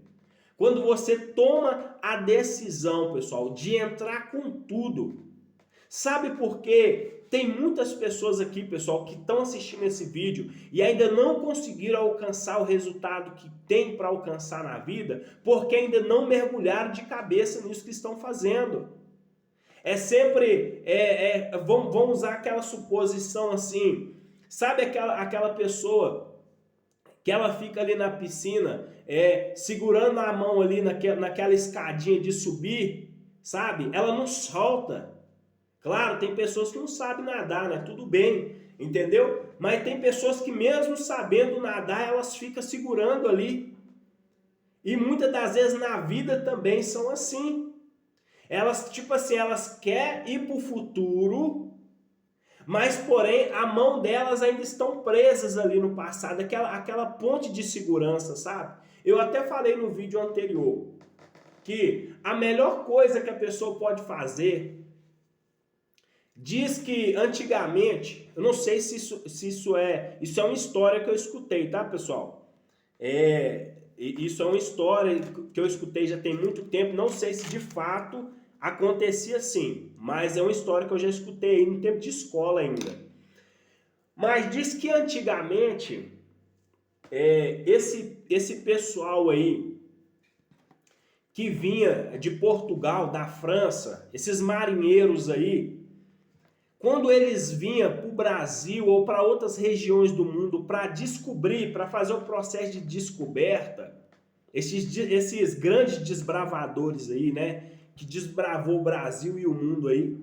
Quando você toma a decisão, pessoal, de entrar com tudo. Sabe por quê? Tem muitas pessoas aqui, pessoal, que estão assistindo esse vídeo e ainda não conseguiram alcançar o resultado que tem para alcançar na vida, porque ainda não mergulharam de cabeça nisso que estão fazendo. É sempre, vamos usar aquela suposição assim, sabe aquela pessoa que ela fica ali na piscina, segurando a mão ali naquela escadinha de subir, sabe? Ela não solta. Claro, tem pessoas que não sabem nadar, né? Tudo bem, entendeu? Mas tem pessoas que mesmo sabendo nadar, elas ficam segurando ali. E muitas das vezes na vida também são assim. Elas, tipo assim, elas querem ir para o futuro, mas porém a mão delas ainda estão presas ali no passado, aquela ponte de segurança, sabe? Eu até falei no vídeo anterior que a melhor coisa que a pessoa pode fazer, diz que antigamente, eu não sei se isso é uma história que eu escutei, tá, pessoal? Isso é uma história que eu escutei já tem muito tempo, não sei se de fato acontecia assim, mas é uma história que eu já escutei aí no tempo de escola ainda. Mas diz que antigamente, esse pessoal aí que vinha de Portugal, da França, esses marinheiros aí, quando eles vinham para o Brasil ou para outras regiões do mundo para descobrir, para fazer o processo de descoberta, esses grandes desbravadores aí, né, que desbravou o Brasil e o mundo aí,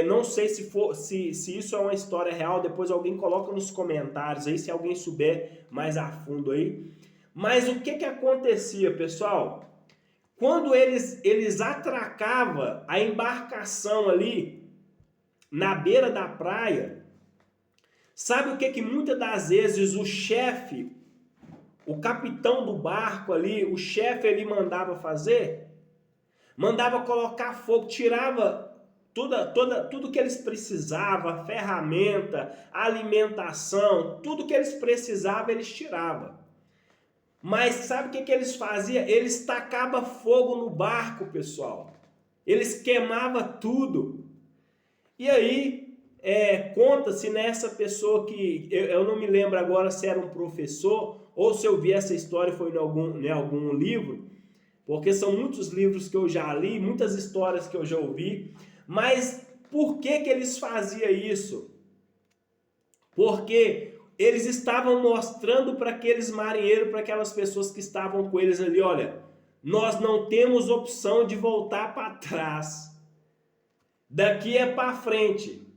não sei se isso é uma história real, depois alguém coloca nos comentários aí, se alguém souber mais a fundo aí. Mas o que acontecia, pessoal? Quando eles atracavam a embarcação ali, na beira da praia, sabe o que muitas das vezes o chefe, o capitão do barco ali, o chefe ele mandava fazer? Mandava colocar fogo, tirava tudo que eles precisavam, ferramenta, alimentação, tudo que eles precisavam eles tiravam. Mas sabe o que eles faziam? Eles tacavam fogo no barco, pessoal. Eles queimavam tudo. E aí, conta-se nessa pessoa que, eu não me lembro agora se era um professor, ou se eu vi essa história foi em algum livro, porque são muitos livros que eu já li, muitas histórias que eu já ouvi, mas por que eles faziam isso? Porque eles estavam mostrando para aqueles marinheiros, para aquelas pessoas que estavam com eles ali, olha, nós não temos opção de voltar para trás. Daqui é para frente,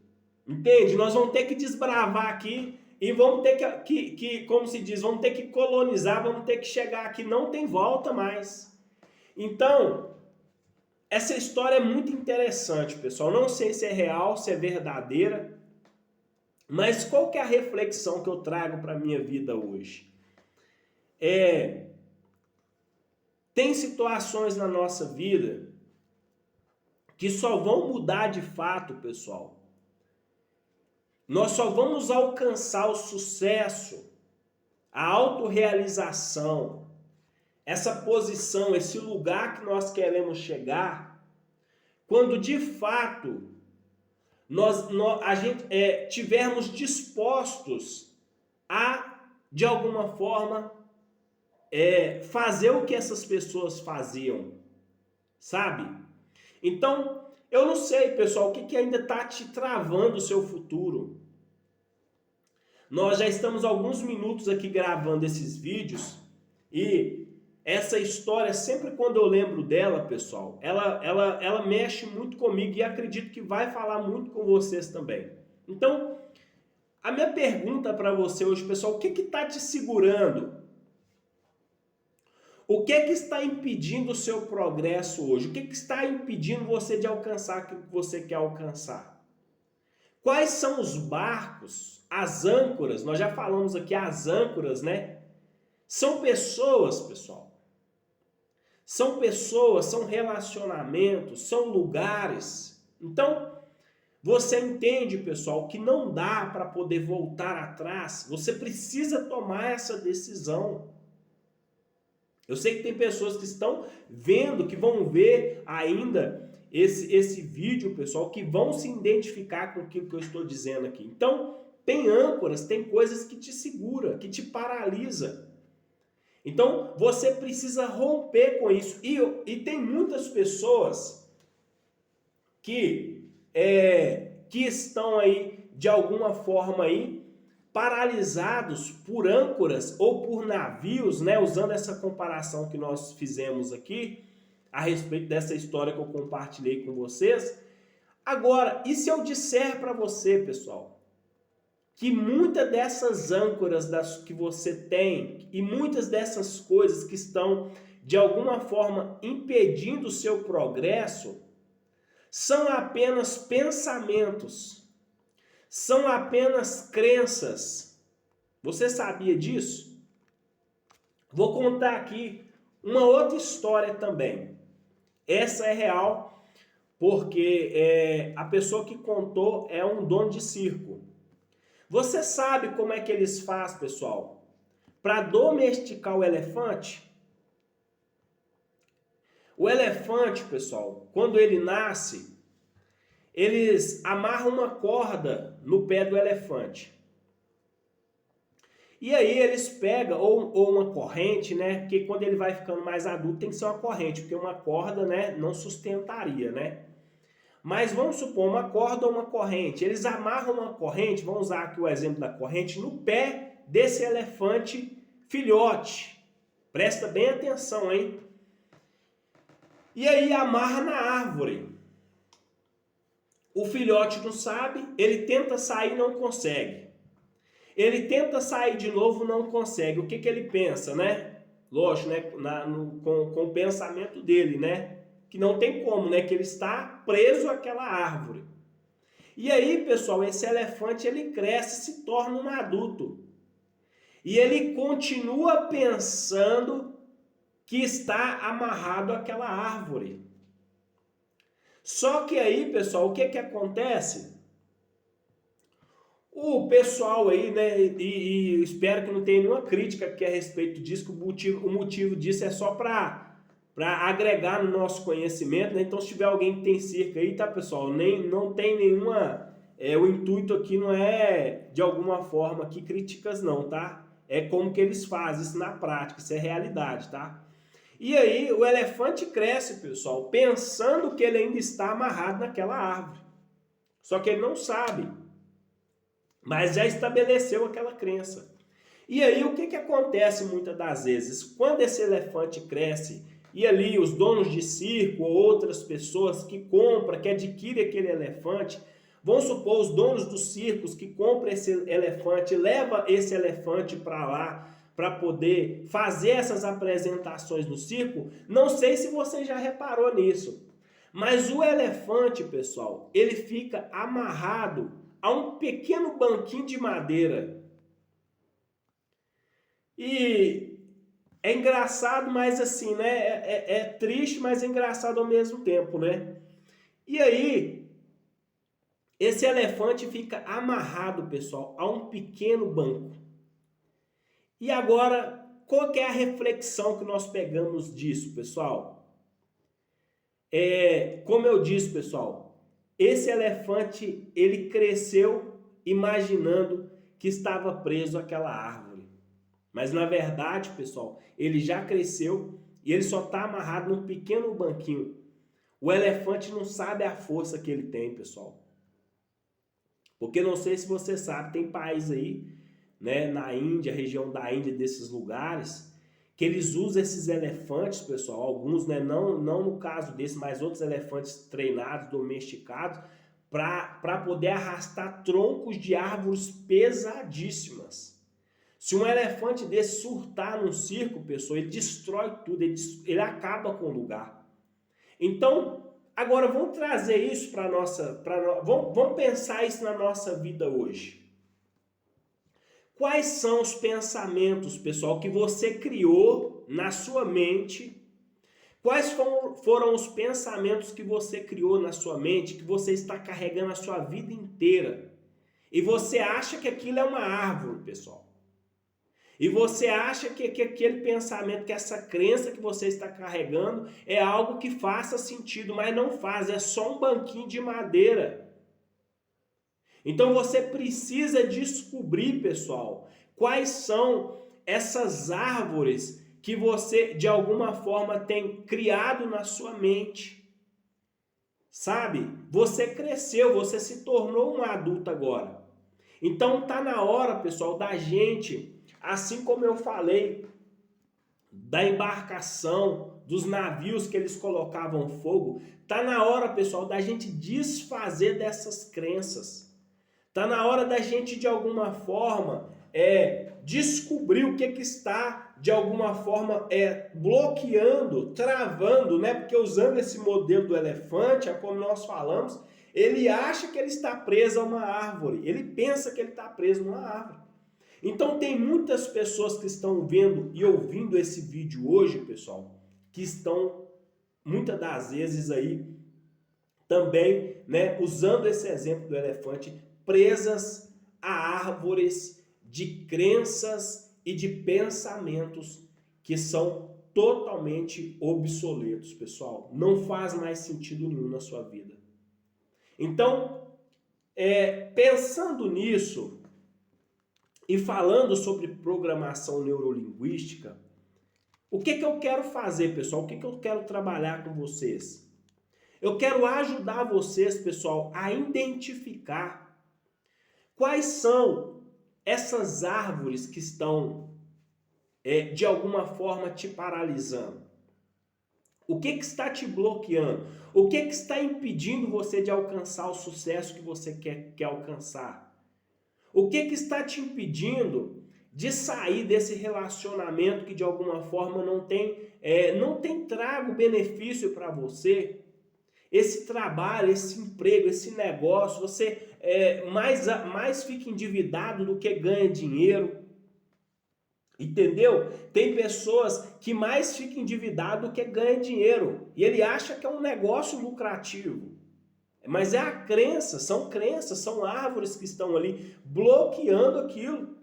entende? Nós vamos ter que desbravar aqui e vamos ter que, como se diz, vamos ter que colonizar, vamos ter que chegar aqui, não tem volta mais. Então, essa história é muito interessante, pessoal. Não sei se é real, se é verdadeira, mas qual que é a reflexão que eu trago para a minha vida hoje? Tem situações na nossa vida que só vão mudar de fato, pessoal. Nós só vamos alcançar o sucesso, a autorrealização, essa posição, esse lugar que nós queremos chegar, quando de fato tivermos dispostos a de alguma forma, fazer o que essas pessoas faziam, sabe? Então, eu não sei, pessoal, o que ainda está te travando o seu futuro. Nós já estamos alguns minutos aqui gravando esses vídeos e essa história, sempre quando eu lembro dela, pessoal, ela mexe muito comigo e acredito que vai falar muito com vocês também. Então, a minha pergunta para você hoje, pessoal, o que está te segurando? O que está impedindo o seu progresso hoje? O que está impedindo você de alcançar aquilo que você quer alcançar? Quais são os barcos, as âncoras? Nós já falamos aqui as âncoras, né? São pessoas, pessoal. São pessoas, são relacionamentos, são lugares. Então, você entende, pessoal, que não dá para poder voltar atrás. Você precisa tomar essa decisão. Eu sei que tem pessoas que estão vendo, que vão ver ainda esse vídeo, pessoal, que vão se identificar com aquilo que eu estou dizendo aqui. Então, tem âncoras, tem coisas que te segura, que te paralisa. Então, você precisa romper com isso. E tem muitas pessoas que estão aí, de alguma forma aí, paralisados por âncoras ou por navios, né? Usando essa comparação que nós fizemos aqui, a respeito dessa história que eu compartilhei com vocês. Agora, e se eu disser para você, pessoal, que muitas dessas âncoras que você tem e muitas dessas coisas que estão, de alguma forma, impedindo o seu progresso, são apenas pensamentos, são apenas crenças. Você sabia disso? Vou contar aqui uma outra história também. Essa é real, porque a pessoa que contou é um dono de circo. Você sabe como é que eles fazem, pessoal, para domesticar o elefante? O elefante, pessoal, quando ele nasce, eles amarram uma corda no pé do elefante. E aí eles pegam, ou uma corrente, né? Porque quando ele vai ficando mais adulto tem que ser uma corrente, porque uma corda, né, não sustentaria, né? Mas vamos supor, uma corda ou uma corrente. Eles amarram uma corrente, vamos usar aqui o exemplo da corrente, no pé desse elefante filhote. Presta bem atenção, hein? E aí amarra na árvore. O filhote não sabe, ele tenta sair e não consegue. Ele tenta sair de novo, não consegue. O que ele pensa, né? Lógico, né? Com o pensamento dele, né? Que não tem como, né? Que ele está preso àquela árvore. E aí, pessoal, esse elefante, ele cresce, se torna um adulto. E ele continua pensando que está amarrado àquela árvore. Só que aí, pessoal, o que acontece? O pessoal aí, né, e espero que não tenha nenhuma crítica aqui a respeito disso, que o motivo disso é só para agregar no nosso conhecimento, né? Então, se tiver alguém que tem circo aí, tá, pessoal? Não tem nenhuma... o intuito aqui não é, de alguma forma, aqui críticas não, tá? É como que eles fazem isso na prática, isso é realidade, tá? E aí, o elefante cresce, pessoal, pensando que ele ainda está amarrado naquela árvore. Só que ele não sabe, mas já estabeleceu aquela crença. E aí, o que acontece muitas das vezes? Quando esse elefante cresce, e ali os donos de circo ou outras pessoas que compram, que adquirem aquele elefante, vamos supor os donos dos circos que compram esse elefante, levam esse elefante para lá, para poder fazer essas apresentações no circo. Não sei se você já reparou nisso, mas o elefante, pessoal, ele fica amarrado a um pequeno banquinho de madeira. E é engraçado, mas assim, né? É triste, mas é engraçado ao mesmo tempo, né? E aí, esse elefante fica amarrado, pessoal, a um pequeno banco. E agora, qual que é a reflexão que nós pegamos disso, pessoal? Como eu disse, pessoal, esse elefante, ele cresceu imaginando que estava preso àquela árvore. Mas na verdade, pessoal, ele já cresceu e ele só está amarrado num pequeno banquinho. O elefante não sabe a força que ele tem, pessoal. Porque não sei se você sabe, tem país aí, né, na Índia, região da Índia, desses lugares, que eles usam esses elefantes, pessoal, alguns, né, não no caso desse, mas outros elefantes treinados, domesticados, para poder arrastar troncos de árvores pesadíssimas. Se um elefante desse surtar num circo, pessoal, ele destrói tudo, ele acaba com o lugar. Então, agora vamos trazer isso para nossa, vamos pensar isso na nossa vida hoje. Quais são os pensamentos, pessoal, que você criou na sua mente? Quais foram os pensamentos que você criou na sua mente, que você está carregando a sua vida inteira? E você acha que aquilo é uma árvore, pessoal. E você acha que aquele pensamento, que essa crença que você está carregando é algo que faça sentido, mas não faz, é só um banquinho de madeira. Então você precisa descobrir, pessoal, quais são essas árvores que você de alguma forma tem criado na sua mente. Sabe? Você cresceu, você se tornou um adulto agora. Então tá na hora, pessoal, da gente, assim como eu falei da embarcação, dos navios que eles colocavam fogo, tá na hora, pessoal, da gente desfazer dessas crenças. Tá na hora da gente, de alguma forma, descobrir o que está, de alguma forma, bloqueando, travando, né? Porque usando esse modelo do elefante, como nós falamos, ele acha que ele está preso a uma árvore. Ele pensa que ele está preso numa árvore. Então tem muitas pessoas que estão vendo e ouvindo esse vídeo hoje, pessoal, que estão, muitas das vezes aí, também, né, usando esse exemplo do elefante, presas a árvores de crenças e de pensamentos que são totalmente obsoletos, pessoal. Não faz mais sentido nenhum na sua vida. Então, pensando nisso e falando sobre programação neurolinguística, o que eu quero fazer, pessoal? O que eu quero trabalhar com vocês? Eu quero ajudar vocês, pessoal, a identificar quais são essas árvores que estão, de alguma forma, te paralisando. O que está te bloqueando? O que está impedindo você de alcançar o sucesso que você quer alcançar? O que está te impedindo de sair desse relacionamento que de alguma forma não tem trago benefício para você? Esse trabalho, esse emprego, esse negócio, você mais fica endividado do que ganha dinheiro. Entendeu? Tem pessoas que mais ficam endividadas do que ganham dinheiro. E ele acha que é um negócio lucrativo. Mas é a crença, são árvores que estão ali bloqueando aquilo.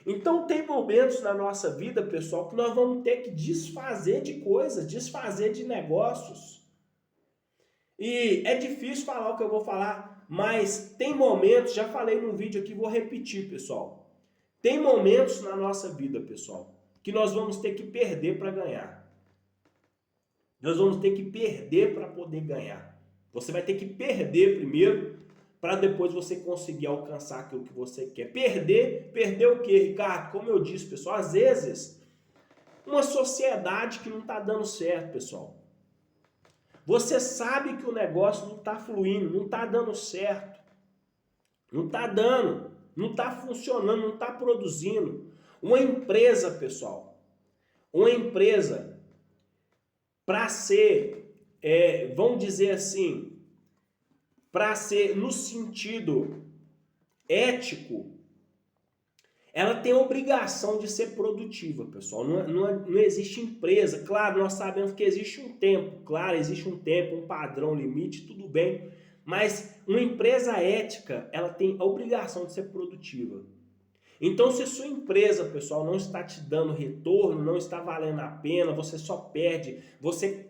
Então tem momentos na nossa vida, pessoal, que nós vamos ter que desfazer de coisas, desfazer de negócios. E é difícil falar o que eu vou falar, mas tem momentos, já falei num vídeo aqui, vou repetir, pessoal. Tem momentos na nossa vida, pessoal, que nós vamos ter que perder para ganhar. Nós vamos ter que perder para poder ganhar. Você vai ter que perder primeiro para depois você conseguir alcançar aquilo que você quer. Perder o quê, Ricardo? Como eu disse, pessoal, às vezes, uma sociedade que não está dando certo, pessoal. Você sabe que o negócio não está fluindo, não está dando certo. Não está dando, não está funcionando, não está produzindo. Uma empresa, pessoal, uma empresa, para ser, vamos dizer assim, para ser no sentido ético, ela tem a obrigação de ser produtiva, pessoal. Não existe empresa. Claro, nós sabemos que existe um tempo. Claro, existe um tempo, um padrão, limite, tudo bem. Mas uma empresa ética, ela tem a obrigação de ser produtiva. Então, se a sua empresa, pessoal, não está te dando retorno, não está valendo a pena, você só perde.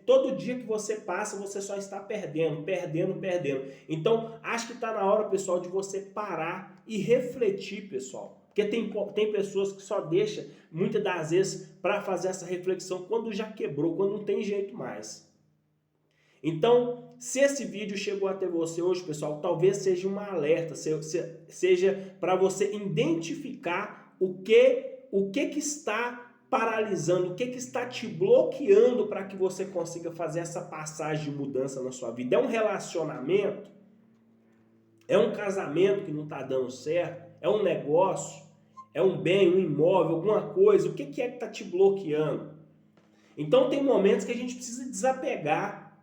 Todo dia que você passa, você só está perdendo. Então, acho que está na hora, pessoal, de você parar e refletir, pessoal. Porque tem pessoas que só deixam, muitas das vezes, para fazer essa reflexão quando já quebrou, quando não tem jeito mais. Então, se esse vídeo chegou até você hoje, pessoal, talvez seja um alerta, seja para você identificar o que está paralisando, o que está te bloqueando para que você consiga fazer essa passagem de mudança na sua vida. É um relacionamento? É um casamento que não está dando certo? É um negócio? É um bem, um imóvel, alguma coisa? O que é que está te bloqueando? Então tem momentos que a gente precisa desapegar.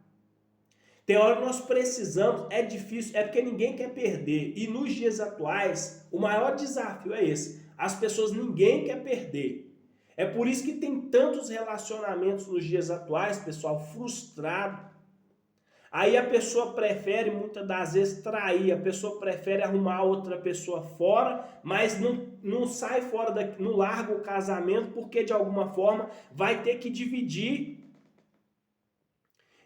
Tem hora que nós precisamos, é difícil, é porque ninguém quer perder. E nos dias atuais, o maior desafio é esse. As pessoas, ninguém quer perder. É por isso que tem tantos relacionamentos nos dias atuais, pessoal, frustrado. Aí a pessoa prefere, muitas das vezes, trair, a pessoa prefere arrumar outra pessoa fora, mas não sai fora daqui, não larga o casamento, porque de alguma forma vai ter que dividir.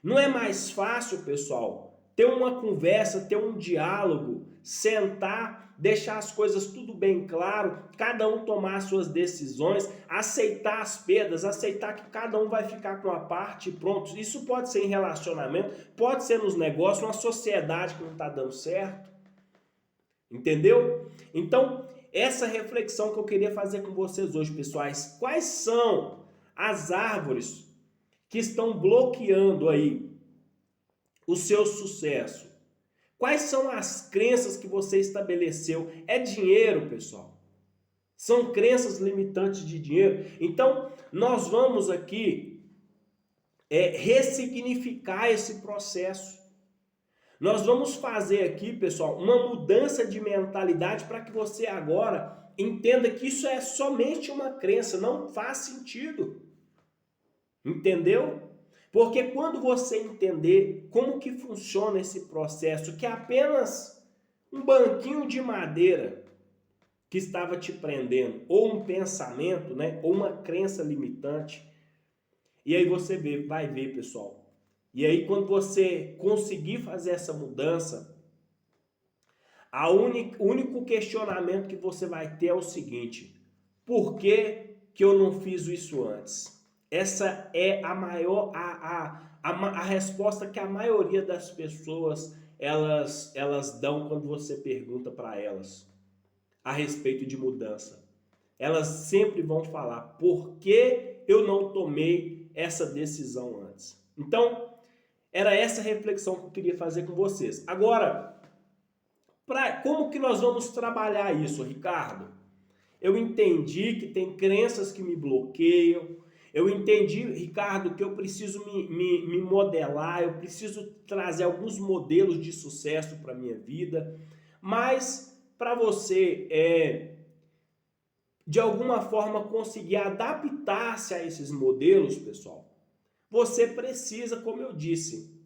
Não é mais fácil, pessoal, ter uma conversa, ter um diálogo, sentar, deixar as coisas tudo bem claro, cada um tomar suas decisões, aceitar as perdas, aceitar que cada um vai ficar com a parte e pronto. Isso pode ser em relacionamento, pode ser nos negócios, numa sociedade que não está dando certo. Entendeu? Então, essa reflexão que eu queria fazer com vocês hoje, pessoais. Quais são as árvores que estão bloqueando aí o seu sucesso? Quais são as crenças que você estabeleceu? É dinheiro, pessoal. São crenças limitantes de dinheiro. Então, nós vamos aqui ressignificar esse processo. Nós vamos fazer aqui, pessoal, uma mudança de mentalidade para que você agora entenda que isso é somente uma crença, não faz sentido. Entendeu? Porque quando você entender como que funciona esse processo, que é apenas um banquinho de madeira que estava te prendendo, ou um pensamento, né, ou uma crença limitante, e aí você vai ver, pessoal. E aí quando você conseguir fazer essa mudança, o único questionamento que você vai ter é o seguinte: por que eu não fiz isso antes? Essa é a maior, a resposta que a maioria das pessoas elas dão quando você pergunta para elas a respeito de mudança. Elas sempre vão falar: por que eu não tomei essa decisão antes? Então, era essa reflexão que eu queria fazer com vocês. Agora, como que nós vamos trabalhar isso, Ricardo? Eu entendi que tem crenças que me bloqueiam. Eu entendi, Ricardo, que eu preciso me modelar, eu preciso trazer alguns modelos de sucesso para a minha vida. Mas para você, de alguma forma, conseguir adaptar-se a esses modelos, pessoal, você precisa, como eu disse,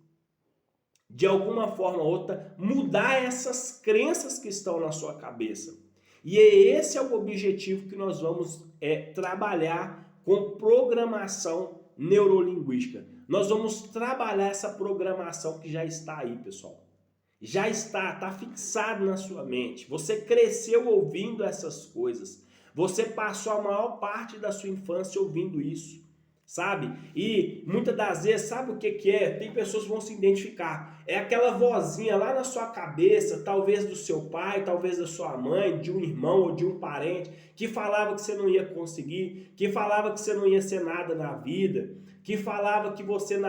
de alguma forma ou outra, mudar essas crenças que estão na sua cabeça. E esse é o objetivo que nós vamos trabalhar com programação neurolinguística. Nós vamos trabalhar essa programação que já está aí, pessoal. Já está fixado na sua mente. Você cresceu ouvindo essas coisas. Você passou a maior parte da sua infância ouvindo isso. Sabe? E muitas das vezes, sabe o que é? Tem pessoas que vão se identificar. É aquela vozinha lá na sua cabeça, talvez do seu pai, talvez da sua mãe, de um irmão ou de um parente, que falava que você não ia conseguir, que falava que você não ia ser nada na vida, que falava que você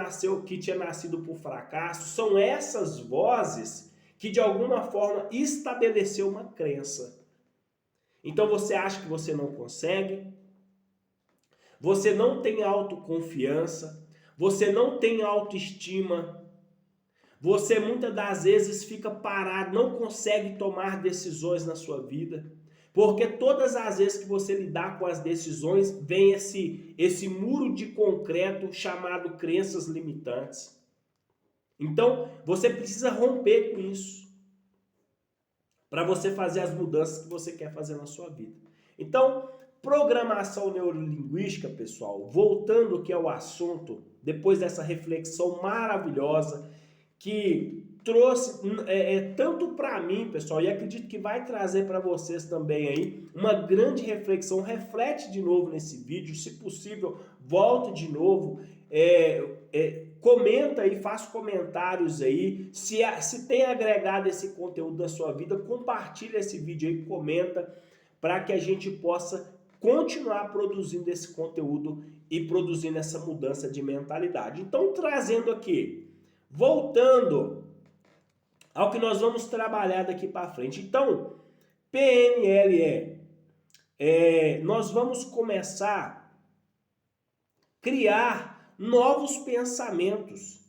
que tinha nascido por fracasso. São essas vozes que de alguma forma estabeleceu uma crença. Então você acha que você não consegue? Você não tem autoconfiança, você não tem autoestima, você muitas das vezes fica parado, não consegue tomar decisões na sua vida, porque todas as vezes que você lidar com as decisões, vem esse muro de concreto chamado crenças limitantes. Então, você precisa romper com isso, para você fazer as mudanças que você quer fazer na sua vida. Então, programação neurolinguística, pessoal, voltando aqui ao assunto, depois dessa reflexão maravilhosa, que trouxe tanto para mim, pessoal, e acredito que vai trazer para vocês também aí uma grande reflexão. Reflete de novo nesse vídeo, se possível, volta de novo, comenta aí, faz comentários aí, se tem agregado esse conteúdo na sua vida, compartilha esse vídeo aí, comenta, para que a gente possa continuar produzindo esse conteúdo e produzindo essa mudança de mentalidade. Então, trazendo aqui, voltando ao que nós vamos trabalhar daqui para frente. Então, PNLE, nós vamos começar a criar novos pensamentos,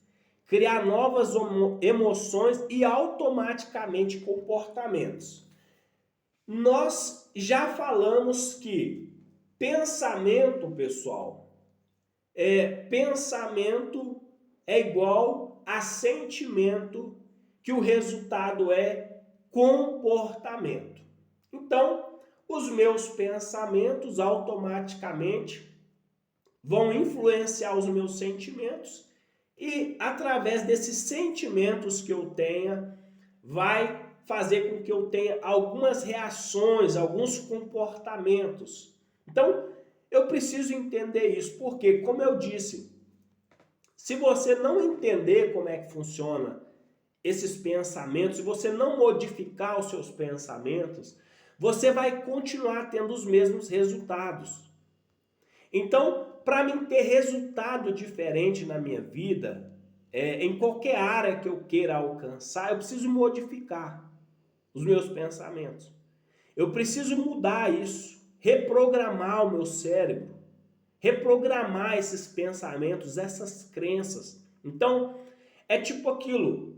criar novas emoções e automaticamente comportamentos. Nós já falamos que pensamento, pessoal, pensamento é igual a sentimento, que o resultado é comportamento. Então, os meus pensamentos automaticamente vão influenciar os meus sentimentos e, através desses sentimentos que eu tenha, vai fazer com que eu tenha algumas reações, alguns comportamentos. Então, eu preciso entender isso, porque, como eu disse, se você não entender como é que funciona esses pensamentos, se você não modificar os seus pensamentos, você vai continuar tendo os mesmos resultados. Então, para mim ter resultado diferente na minha vida, em qualquer área que eu queira alcançar, eu preciso modificar os meus pensamentos. Eu preciso mudar isso, reprogramar o meu cérebro, reprogramar esses pensamentos, essas crenças. Então, é tipo aquilo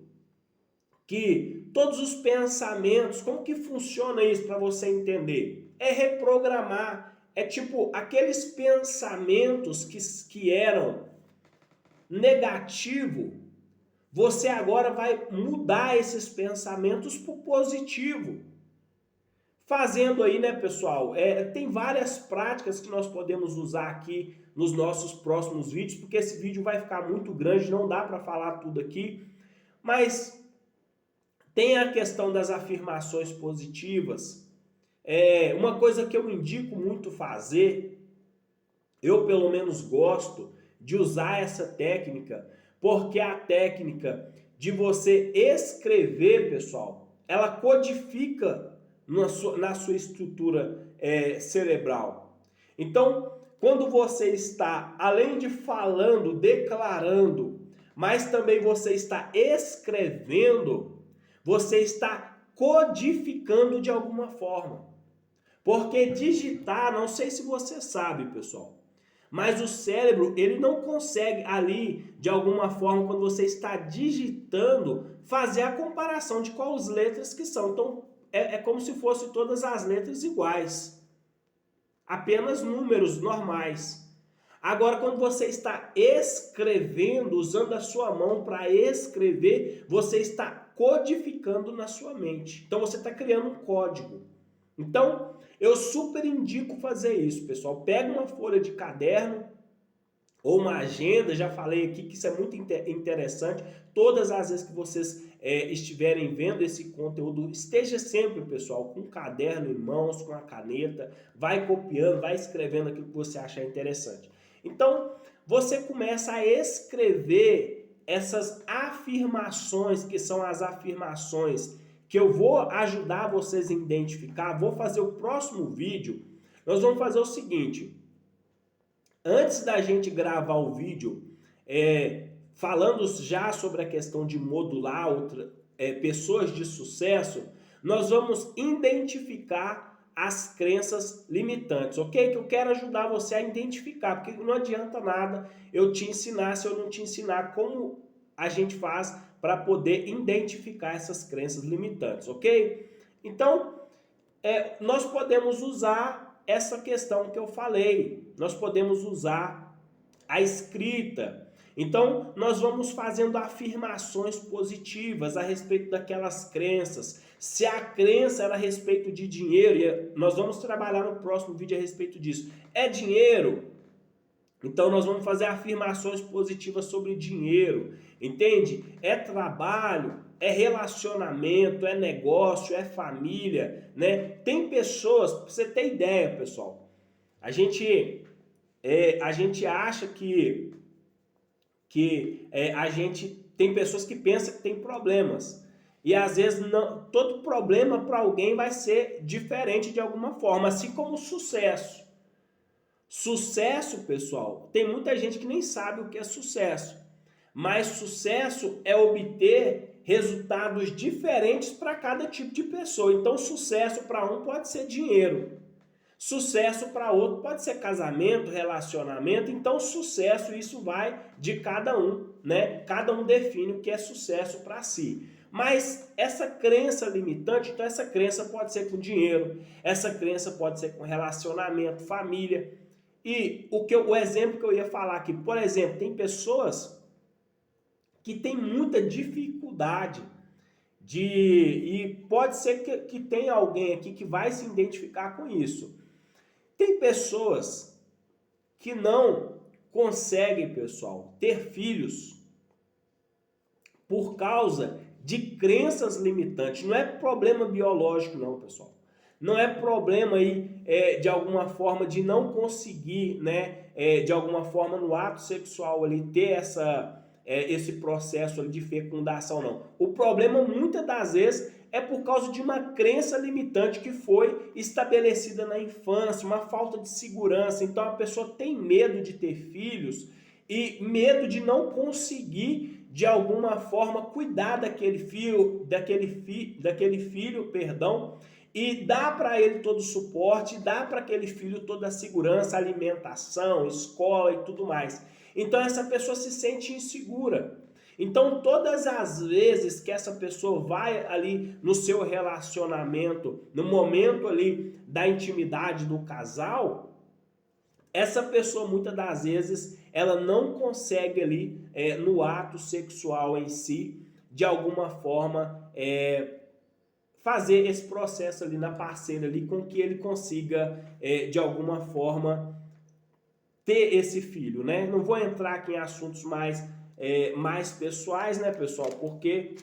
que todos os pensamentos, como que funciona isso para você entender? É reprogramar, é tipo aqueles pensamentos que eram negativos, você agora vai mudar esses pensamentos para o positivo. Fazendo aí, né, pessoal, tem várias práticas que nós podemos usar aqui nos nossos próximos vídeos, porque esse vídeo vai ficar muito grande, não dá para falar tudo aqui, mas tem a questão das afirmações positivas. Uma coisa que eu indico muito fazer, eu pelo menos gosto de usar essa técnica, porque a técnica de você escrever, pessoal, ela codifica na sua estrutura cerebral. Então, quando você está, além de falando, declarando, mas também você está escrevendo, você está codificando de alguma forma. Porque digitar, não sei se você sabe, pessoal, mas o cérebro, ele não consegue ali, de alguma forma, quando você está digitando, fazer a comparação de quais letras que são. Então, é como se fossem todas as letras iguais. Apenas números normais. Agora, quando você está escrevendo, usando a sua mão para escrever, você está codificando na sua mente. Então, você está criando um código. Então, eu super indico fazer isso, pessoal. Pega uma folha de caderno ou uma agenda, já falei aqui que isso é muito interessante. Todas as vezes que vocês estiverem vendo esse conteúdo, esteja sempre, pessoal, com um caderno em mãos, com a caneta, vai copiando, vai escrevendo aquilo que você achar interessante. Então, você começa a escrever essas afirmações, que são as afirmações que eu vou ajudar vocês a identificar. Vou fazer o próximo vídeo. Nós vamos fazer o seguinte: antes da gente gravar o vídeo, falando já sobre a questão de modular pessoas de sucesso, nós vamos identificar as crenças limitantes, ok? Que eu quero ajudar você a identificar, porque não adianta nada eu te ensinar se eu não te ensinar como a gente faz para poder identificar essas crenças limitantes, ok? Então, nós podemos usar essa questão que eu falei, nós podemos usar a escrita. Então, nós vamos fazendo afirmações positivas a respeito daquelas crenças. Se a crença era a respeito de dinheiro, e nós vamos trabalhar no próximo vídeo a respeito disso. É dinheiro? Então nós vamos fazer afirmações positivas sobre dinheiro, entende? É trabalho, é relacionamento, é negócio, é família, né? Tem pessoas, pra você ter ideia, pessoal, a gente, a gente acha que a gente tem pessoas que pensam que tem problemas. E às vezes não, todo problema para alguém vai ser diferente de alguma forma, assim como o sucesso. Sucesso, pessoal, tem muita gente que nem sabe o que é sucesso. Mas sucesso é obter resultados diferentes para cada tipo de pessoa. Então, sucesso para um pode ser dinheiro. Sucesso para outro pode ser casamento, relacionamento. Então, sucesso, isso vai de cada um, né? Cada um define o que é sucesso para si. Mas essa crença limitante, então essa crença pode ser com dinheiro, essa crença pode ser com relacionamento, família. E o exemplo que eu ia falar aqui, por exemplo, tem pessoas que têm muita dificuldade e pode ser que tenha alguém aqui que vai se identificar com isso. Tem pessoas que não conseguem, pessoal, ter filhos por causa de crenças limitantes. Não é problema biológico não, pessoal. Não é problema aí de alguma forma de não conseguir, né, de alguma forma no ato sexual ali ter esse processo ali de fecundação, não. O problema muitas das vezes é por causa de uma crença limitante que foi estabelecida na infância, uma falta de segurança. Então a pessoa tem medo de ter filhos e medo de não conseguir de alguma forma cuidar daquele filho, perdão, e dá para ele todo o suporte, dá para aquele filho toda a segurança, alimentação, escola e tudo mais. Então essa pessoa se sente insegura. Então todas as vezes que essa pessoa vai ali no seu relacionamento, no momento ali da intimidade do casal, essa pessoa muitas das vezes ela não consegue ali no ato sexual em si, de alguma forma fazer esse processo ali na parceira ali com que ele consiga de alguma forma ter esse filho, né? Não vou entrar aqui em assuntos mais pessoais, né, pessoal? Porque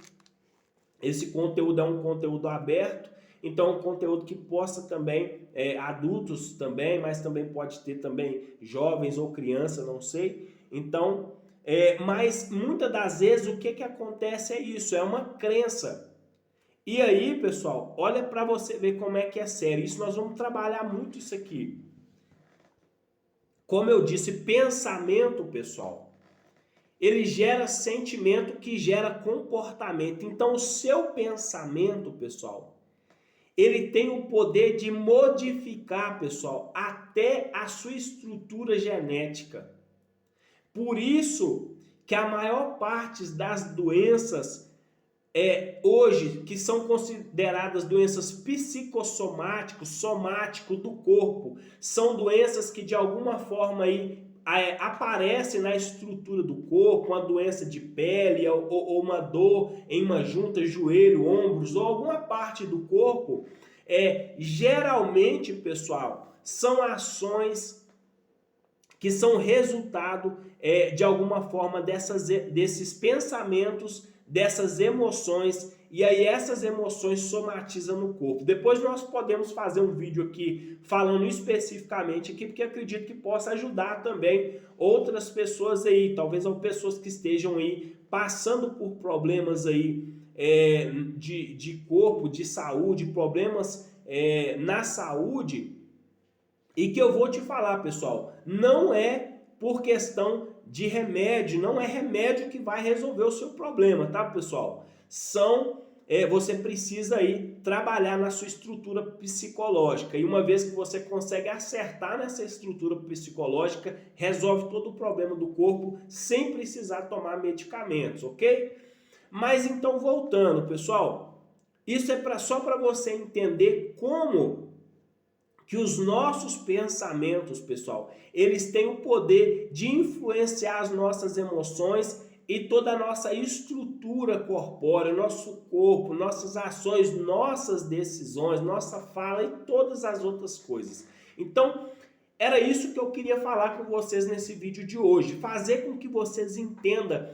esse conteúdo é um conteúdo aberto, então é um conteúdo que possa também, adultos também, mas também pode ter também jovens ou crianças, não sei. Então, mas muitas das vezes o que acontece é isso, é uma crença. E aí, pessoal, olha para você ver como é que é sério. Isso nós vamos trabalhar muito isso aqui. Como eu disse, pensamento, pessoal, ele gera sentimento que gera comportamento. Então, o seu pensamento, pessoal, ele tem o poder de modificar, pessoal, até a sua estrutura genética. Por isso que a maior parte das doenças hoje, que são consideradas doenças psicossomáticas, somático do corpo, são doenças que de alguma forma aí aparecem na estrutura do corpo, uma doença de pele ou uma dor em uma junta, joelho, ombros ou alguma parte do corpo, geralmente, pessoal, são ações que são resultado de alguma forma desses pensamentos, dessas emoções, e aí essas emoções somatizam no corpo. Depois nós podemos fazer um vídeo aqui falando especificamente aqui, porque acredito que possa ajudar também outras pessoas aí, talvez pessoas que estejam aí passando por problemas aí de corpo, de saúde, problemas na saúde, e que eu vou te falar, pessoal, não é por questão de remédio, não é remédio que vai resolver o seu problema, tá, pessoal? Você precisa aí trabalhar na sua estrutura psicológica, e uma vez que você consegue acertar nessa estrutura psicológica, resolve todo o problema do corpo sem precisar tomar medicamentos, ok? Mas então, voltando, pessoal, isso é só para você entender como que os nossos pensamentos, pessoal, eles têm o poder de influenciar as nossas emoções e toda a nossa estrutura corpórea, nosso corpo, nossas ações, nossas decisões, nossa fala e todas as outras coisas. Então, Era isso que eu queria falar com vocês nesse vídeo de hoje, fazer com que vocês entendam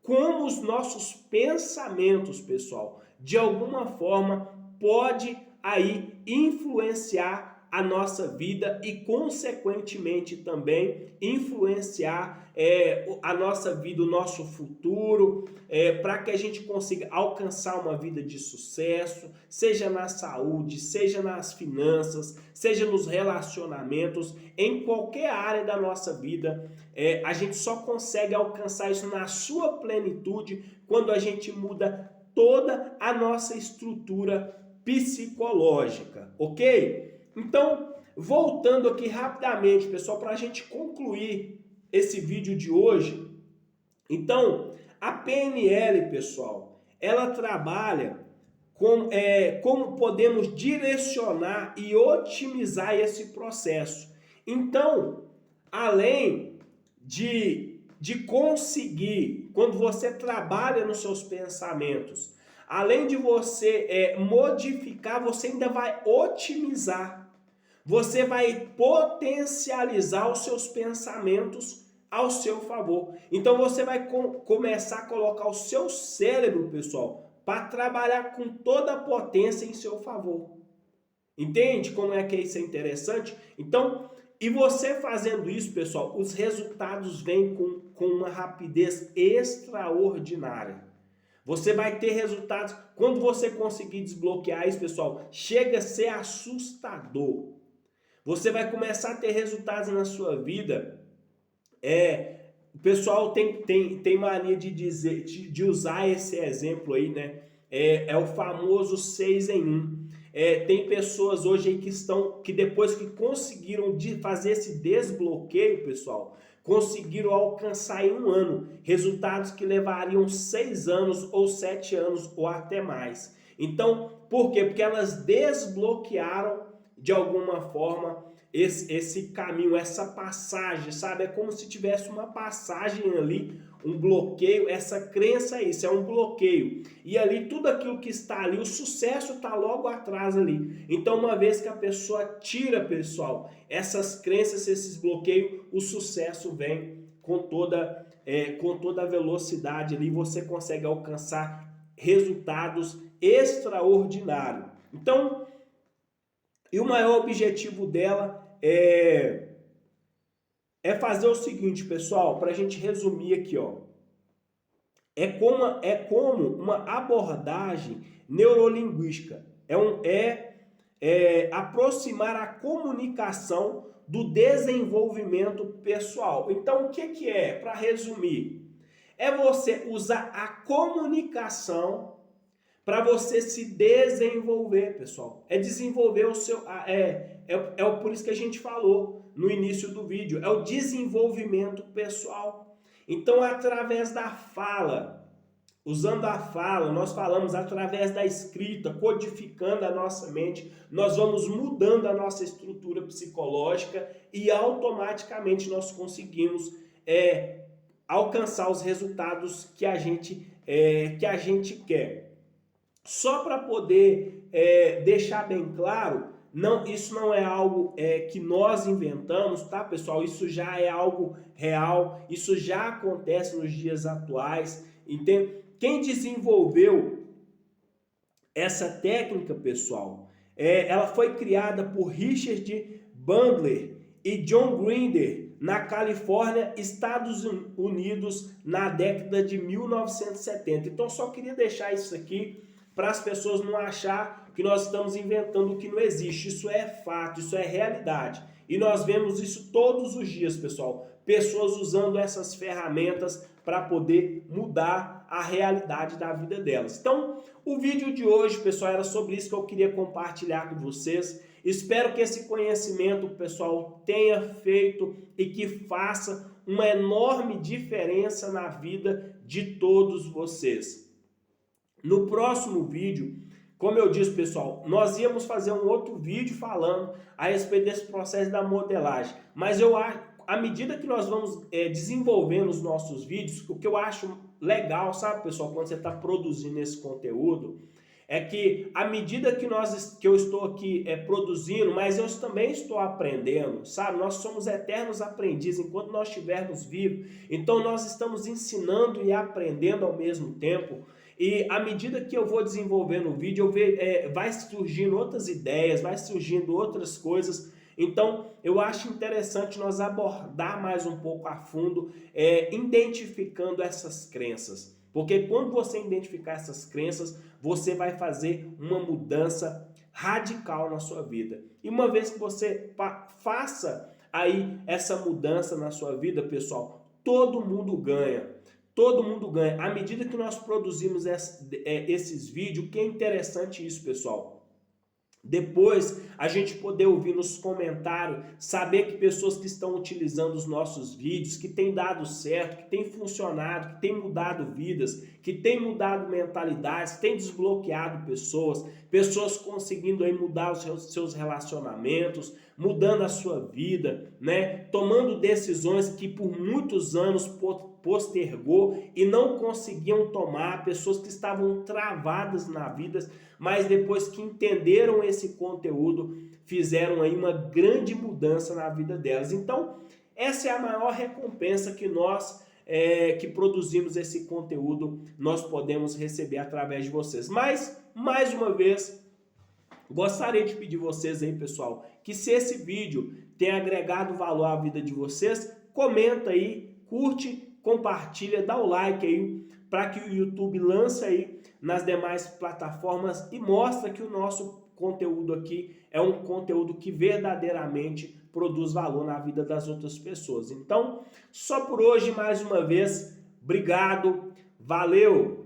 como os nossos pensamentos, pessoal, de alguma forma pode aí influenciar a nossa vida e, consequentemente, também influenciar a nossa vida, o nosso futuro, para que a gente consiga alcançar uma vida de sucesso, seja na saúde, seja nas finanças, seja nos relacionamentos, em qualquer área da nossa vida. A gente só consegue alcançar isso na sua plenitude quando a gente muda toda a nossa estrutura psicológica, ok? Então, voltando aqui rapidamente, pessoal, para a gente concluir esse vídeo de hoje. Então, a PNL, pessoal, ela trabalha com como podemos direcionar e otimizar esse processo. Então, além de conseguir, quando você trabalha nos seus pensamentos, além de você modificar, você ainda vai otimizar. Você vai potencializar os seus pensamentos ao seu favor. Então você vai começar a colocar o seu cérebro, pessoal, para trabalhar com toda a potência em seu favor. Entende como é que isso é interessante? Então, e você fazendo isso, pessoal, os resultados vêm com uma rapidez extraordinária. Você vai ter resultados, quando você conseguir desbloquear isso, pessoal, chega a ser assustador. Você vai começar a ter resultados na sua vida. O pessoal tem mania de dizer, de usar esse exemplo aí, né? É o famoso 6 em 1. Tem pessoas hoje aí que depois que conseguiram fazer esse desbloqueio, pessoal, conseguiram alcançar em 1 ano resultados que levariam 6 anos ou 7 anos ou até mais. Então, por quê? Porque elas desbloquearam de alguma forma esse caminho, essa passagem, sabe? É como se tivesse uma passagem ali, um bloqueio. Essa crença é isso, é um bloqueio. E ali tudo aquilo que está ali, o sucesso está logo atrás ali. Então, uma vez que a pessoa tira, pessoal, essas crenças, esses bloqueios, o sucesso vem com toda a velocidade ali. Você consegue alcançar resultados extraordinários. Então, e o maior objetivo dela é fazer o seguinte, pessoal, para a gente resumir aqui, ó. É como uma abordagem neurolinguística. Aproximar a comunicação do desenvolvimento pessoal. Então, o que é? Para resumir, é você usar a comunicação para você se desenvolver, pessoal. É desenvolver o seu... por isso que a gente falou no início do vídeo. É o desenvolvimento pessoal. Então, através da fala, usando a fala, nós falamos através da escrita, codificando a nossa mente, nós vamos mudando a nossa estrutura psicológica e automaticamente nós conseguimos alcançar os resultados que a gente quer. Só para poder deixar bem claro, isso não é algo que nós inventamos, tá, pessoal? Isso já é algo real, isso já acontece nos dias atuais, entende? Quem desenvolveu essa técnica, pessoal, ela foi criada por Richard Bandler e John Grinder na Califórnia, Estados Unidos, na década de 1970. Então, só queria deixar isso aqui para as pessoas não achar que nós estamos inventando o que não existe. Isso é fato, isso é realidade. E nós vemos isso todos os dias, pessoal. Pessoas usando essas ferramentas para poder mudar a realidade da vida delas. Então, o vídeo de hoje, pessoal, era sobre isso que eu queria compartilhar com vocês. Espero que esse conhecimento, pessoal, tenha feito e que faça uma enorme diferença na vida de todos vocês. No próximo vídeo, como eu disse, pessoal, nós íamos fazer um outro vídeo falando a respeito desse processo da modelagem. Mas eu acho, à medida que nós vamos desenvolvendo os nossos vídeos, o que eu acho legal, sabe, pessoal, quando você está produzindo esse conteúdo, É que à medida que eu estou aqui produzindo, mas eu também estou aprendendo, sabe? Nós somos eternos aprendizes enquanto nós estivermos vivos. Então nós estamos ensinando e aprendendo ao mesmo tempo. E à medida que eu vou desenvolvendo o vídeo, vai surgindo outras ideias, vai surgindo outras coisas. Então, eu acho interessante nós abordar mais um pouco a fundo, identificando essas crenças. Porque quando você identificar essas crenças, você vai fazer uma mudança radical na sua vida. E uma vez que você faça aí essa mudança na sua vida, pessoal, todo mundo ganha. Todo mundo ganha. À medida que nós produzimos esses vídeos, que é interessante isso, pessoal. Depois a gente poder ouvir nos comentários, saber que pessoas que estão utilizando os nossos vídeos, que tem dado certo, que tem funcionado, que tem mudado vidas, que tem mudado mentalidades, tem desbloqueado pessoas, pessoas conseguindo aí mudar os seus relacionamentos, mudando a sua vida, né? Tomando decisões que por muitos anos postergou e não conseguiam tomar, pessoas que estavam travadas na vida, mas depois que entenderam esse conteúdo, fizeram aí uma grande mudança na vida delas. Então, essa é a maior recompensa que nós que produzimos esse conteúdo, nós podemos receber através de vocês. Mas, mais uma vez, gostaria de pedir vocês aí, pessoal, que se esse vídeo tem agregado valor à vida de vocês, comenta aí, curte, compartilha, dá o like aí, para que o YouTube lance aí nas demais plataformas e mostra que o nosso conteúdo aqui é um conteúdo que verdadeiramente produz valor na vida das outras pessoas. Então, só por hoje, mais uma vez, obrigado, valeu!